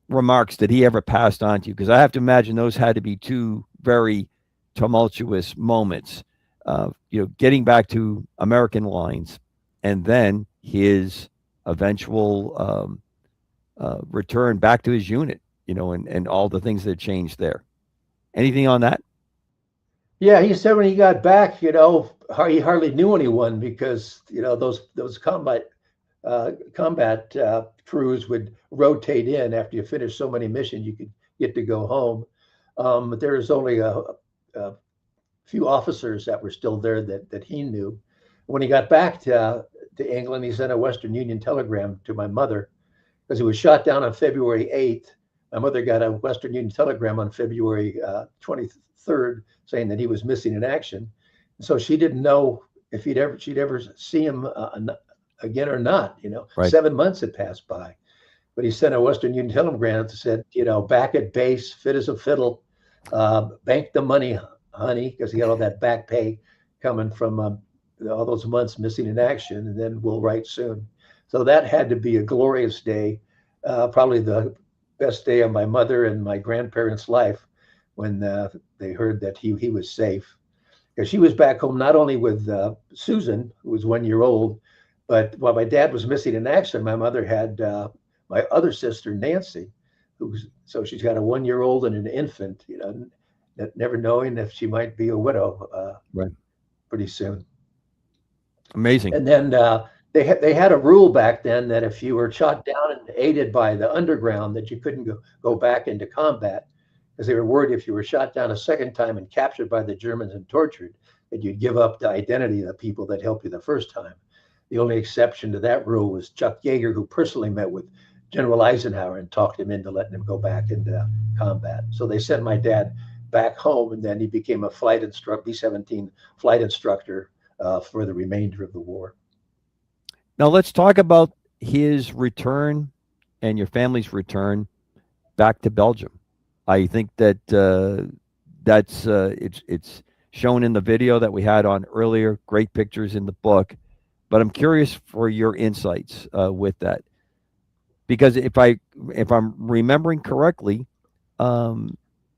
remarks that he ever passed on to you, because I have to imagine those had to be two very tumultuous moments. Getting back to American lines, and then his eventual return back to his unit, and all the things that changed there. Anything on that? Yeah, he said when he got back, he hardly knew anyone, because those combat crews would rotate in after you finish so many missions. You could get to go home. But there was only a few officers that were still there that he knew. When he got back to England, he sent a Western Union telegram to my mother, because he was shot down on February 8th. My mother got a Western Union telegram on February 23rd saying that he was missing in action. So she didn't know if she'd ever see him again or not. Right. 7 months had passed by. But he sent a Western Union telegram that said, back at base, fit as a fiddle, bank the money, honey, because he got all that back pay coming from all those months missing in action, and then we'll write soon. So that had to be a glorious day, probably the best day of my mother and my grandparents' life, when they heard that he was safe. Because she was back home not only with Susan, who was 1 year old, but while my dad was missing in action, my mother had my other sister, Nancy, so she's got a 1 year old and an infant, never knowing if she might be a widow right. pretty soon. Amazing. And then they had a rule back then that if you were shot down and aided by the underground, that you couldn't go back into combat, because they were worried if you were shot down a second time and captured by the Germans and tortured, that you'd give up the identity of the people that helped you the first time. The only exception to that rule was Chuck Yeager, who personally met with General Eisenhower and talked him into letting him go back into combat. So they sent my dad back home, and then he became a B-17 flight instructor for the remainder of the war. Now let's talk about his return and your family's return back to Belgium. I think that it's shown in the video that we had on earlier. Great pictures in the book, but I'm curious for your insights with that, because if I'm remembering correctly,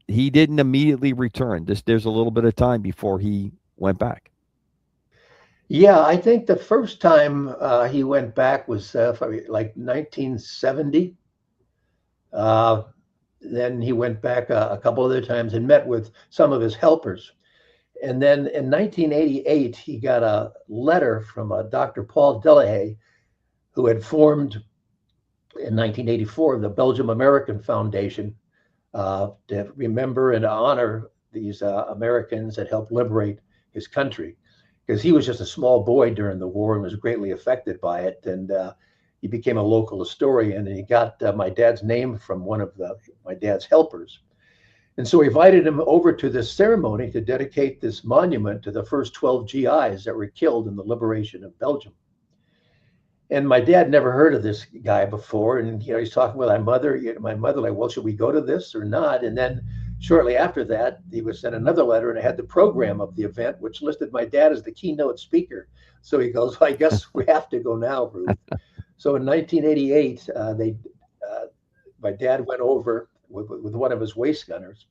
he didn't immediately return. There's a little bit of time before he went back. Yeah, I think the first time he went back was like 1970. Then he went back a couple other times and met with some of his helpers. And then in 1988, he got a letter from Dr. Paul Delahaye, who had formed in 1984 the Belgium American Foundation to remember and honor these Americans that helped liberate his country. Because he was just a small boy during the war and was greatly affected by it. And he became a local historian, and he got my dad's name from one of my dad's helpers. And so he invited him over to this ceremony to dedicate this monument to the first 12 GIs that were killed in the liberation of Belgium. And my dad never heard of this guy before. And, he's talking with my mother, like, well, should we go to this or not? And then shortly after that, he was sent another letter, and it had the program of the event, which listed my dad as the keynote speaker. So he goes, well, I guess we have to go now, Ruth. So in 1988, my dad went over with one of his waist gunners.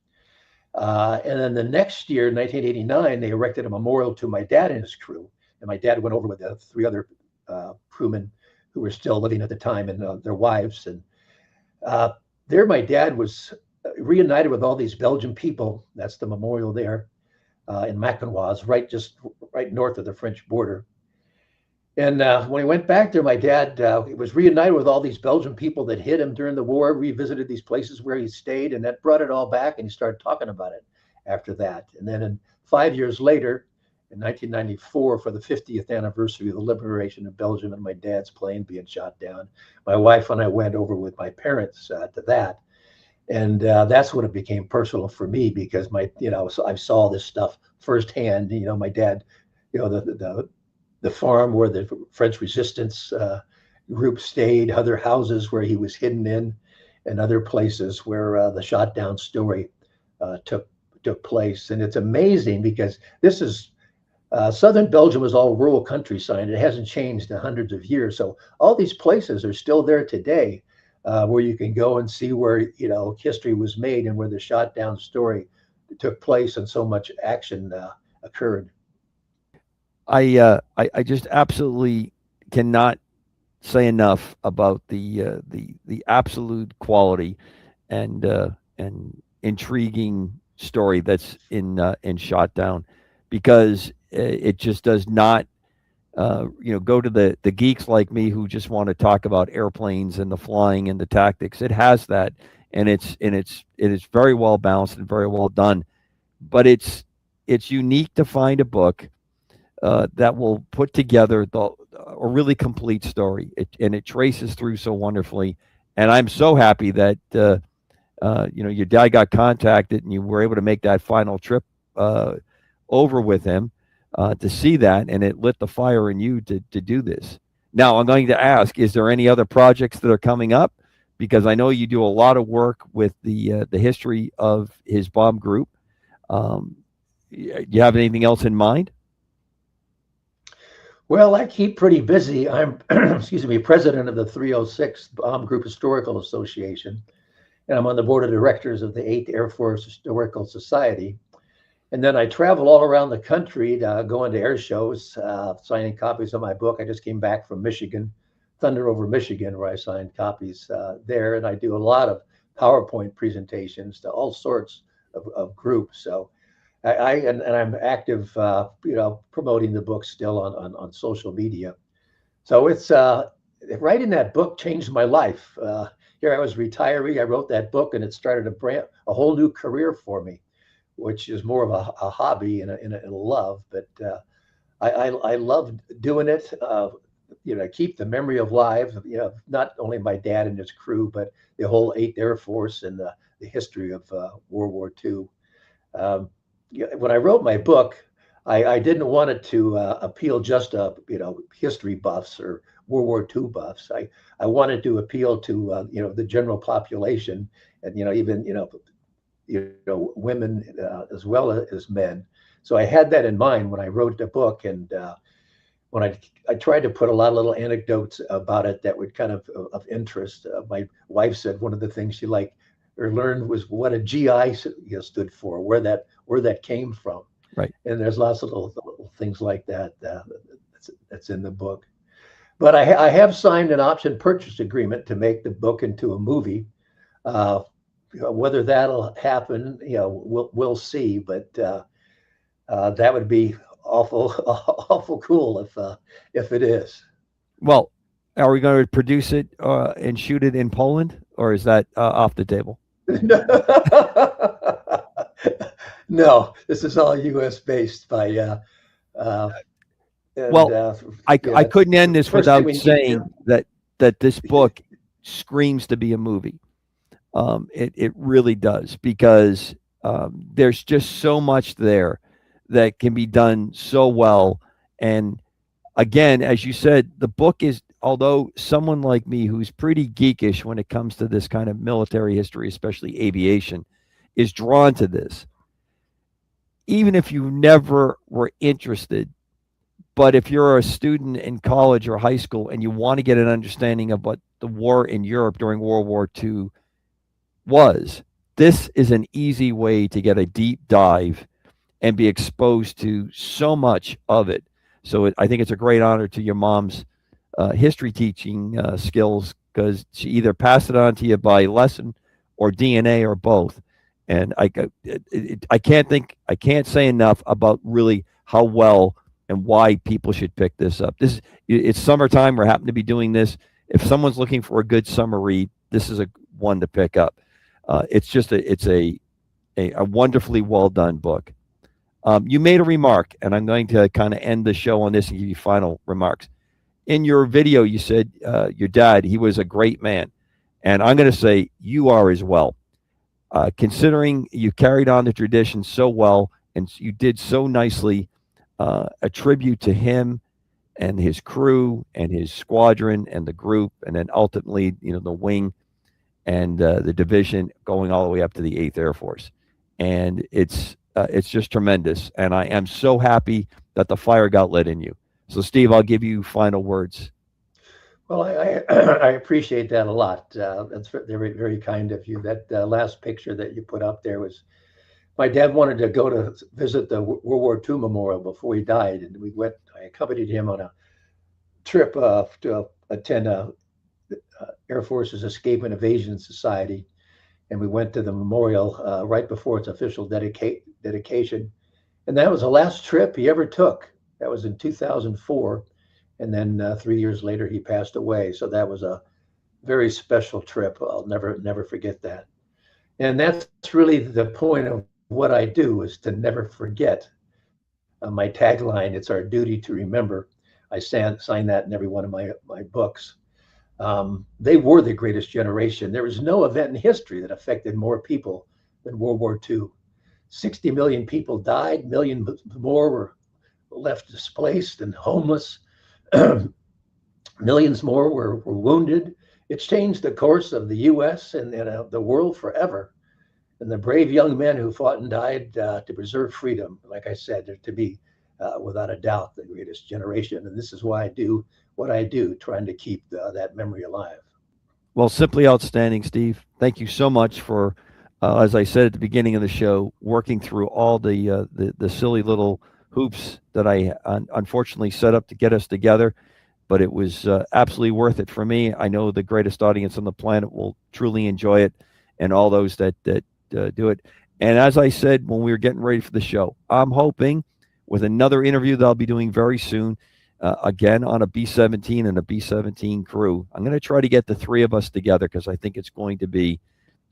And then the next year, 1989, they erected a memorial to my dad and his crew. And my dad went over with the three other crewmen who were still living at the time and their wives. And there, my dad was reunited with all these Belgian people. That's the memorial there in Macanoise, right north of the French border. And when he went back there, my dad was reunited with all these Belgian people that hit him during the war, revisited these places where he stayed, and that brought it all back, and he started talking about it after that. And then 5 years later, in 1994, for the 50th anniversary of the liberation of Belgium and my dad's plane being shot down, my wife and I went over with my parents to that. And that's when it became personal for me, because I saw this stuff firsthand. My dad, the farm where the French resistance group stayed, other houses where he was hidden in, and other places where the shot down story took place. And it's amazing because this is southern Belgium was all rural countryside. It hasn't changed in hundreds of years. So all these places are still there today, where you can go and see where history was made and where the shot down story took place and so much action occurred. I just absolutely cannot say enough about the absolute quality and intriguing story that's in Shot Down, because it just does not go to the geeks like me who just want to talk about airplanes and the flying and the tactics. It has that, and it is very well balanced and very well done, but it's unique to find a book that will put together a really complete story, and it traces through so wonderfully. And I'm so happy that your dad got contacted and you were able to make that final trip over with him to see that, and it lit the fire in you to do this. Now, I'm going to ask: is there any other projects that are coming up? Because I know you do a lot of work with the history of his bomb group. Do you have anything else in mind? Well, I keep pretty busy. I'm, president of the 306 Bomb Group Historical Association, and I'm on the board of directors of the 8th Air Force Historical Society. And then I travel all around the country, going to air shows, signing copies of my book. I just came back from Michigan, Thunder over Michigan, where I signed copies there. And I do a lot of PowerPoint presentations to all sorts of groups. So I'm active, promoting the book still on social media. So it's writing that book changed my life. Here I was retiree. I wrote that book, and it started a whole new career for me, which is more of a hobby and a love. But I love doing it. Keep the memory alive. Not only my dad and his crew, but the whole 8th Air Force and the history of World War II. When I wrote my book, I didn't want it to appeal just to history buffs or World War II buffs. I wanted to appeal to the general population, and even women as well as men. So I had that in mind when I wrote the book, and when I tried to put a lot of little anecdotes about it that would kind of interest. My wife said one of the things she liked or learned was what a GI stood for, where that came from. Right. And there's lots of little things like that that's in the book. But I have signed an option purchase agreement to make the book into a movie. Whether that'll happen, we'll see. But that would be awful cool if it is. Well, are we going to produce it and shoot it in Poland, or is that off the table? No, this is all U.S. based by. I couldn't end this without saying that this book screams to be a movie. It really does, because there's just so much there that can be done so well. And again, as you said, the book is, although someone like me who's pretty geekish when it comes to this kind of military history, especially aviation, is drawn to this. Even if you never were interested, but if you're a student in college or high school and you want to get an understanding of what the war in Europe during World War II was, This is an easy way to get a deep dive and be exposed to so much of it. So I think it's a great honor to your mom's history teaching skills, because she either passed it on to you by lesson or DNA or both. And I can't say enough about really how well and why people should pick this up. It's summertime. We're happen to be doing this. If someone's looking for a good summer read, this is a one to pick up. It's a wonderfully well done book. You made a remark, and I'm going to kind of end the show on this and give you final remarks. In your video, you said your dad, he was a great man. And I'm going to say you are as well. Considering you carried on the tradition so well, and you did so nicely, a tribute to him and his crew and his squadron and the group, and then ultimately, the wing and the division going all the way up to the 8th Air Force. And it's just tremendous. And I am so happy that the fire got lit in you. So, Steve, I'll give you final words. Well, I appreciate that a lot. That's very, very kind of you. That last picture that you put up there was, my dad wanted to go to visit the World War II memorial before he died. And I accompanied him on a trip to attend Air Force's Escape and Evasion Society. And we went to the memorial right before its official dedication. And that was the last trip he ever took. That was in 2004. And then 3 years later, he passed away. So that was a very special trip. I'll never forget that. And that's really the point of what I do, is to never forget. My tagline, it's our duty to remember. I sign that in every one of my books. They were the greatest generation. There was no event in history that affected more people than World War II. 60 million people died, millions more were left displaced and homeless. Millions more were wounded. It's changed the course of the U.S. and the world forever. And the brave young men who fought and died to preserve freedom, like I said, they're to be, without a doubt, the greatest generation. And this is why I do what I do, trying to keep that memory alive. Well, simply outstanding, Steve. Thank you so much for, as I said at the beginning of the show, working through all the silly little hoops that I unfortunately set up to get us together, but it was absolutely worth it for me. I know the greatest audience on the planet will truly enjoy it, and all those that do it. And as I said when we were getting ready for the show, I'm hoping with another interview that I'll be doing very soon, again on a B-17 and a B-17 crew. I'm going to try to get the three of us together, because I think it's going to be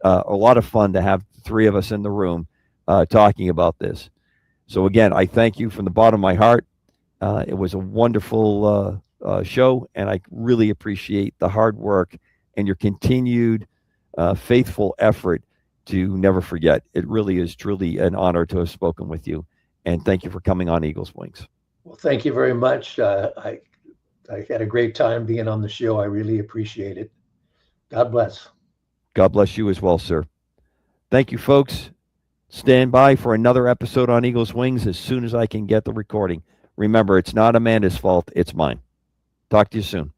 a lot of fun to have the three of us in the room talking about this. So again, I thank you from the bottom of my heart. It was a wonderful show, and I really appreciate the hard work and your continued faithful effort to never forget. It really is truly an honor to have spoken with you, and thank you for coming on Eagles Wings. Well, thank you very much. I had a great time being on the show. I really appreciate it. God bless. God bless you as well, sir. Thank you, folks. Stand by for another episode on Eagles Wings as soon as I can get the recording. Remember, it's not Amanda's fault, it's mine. Talk to you soon.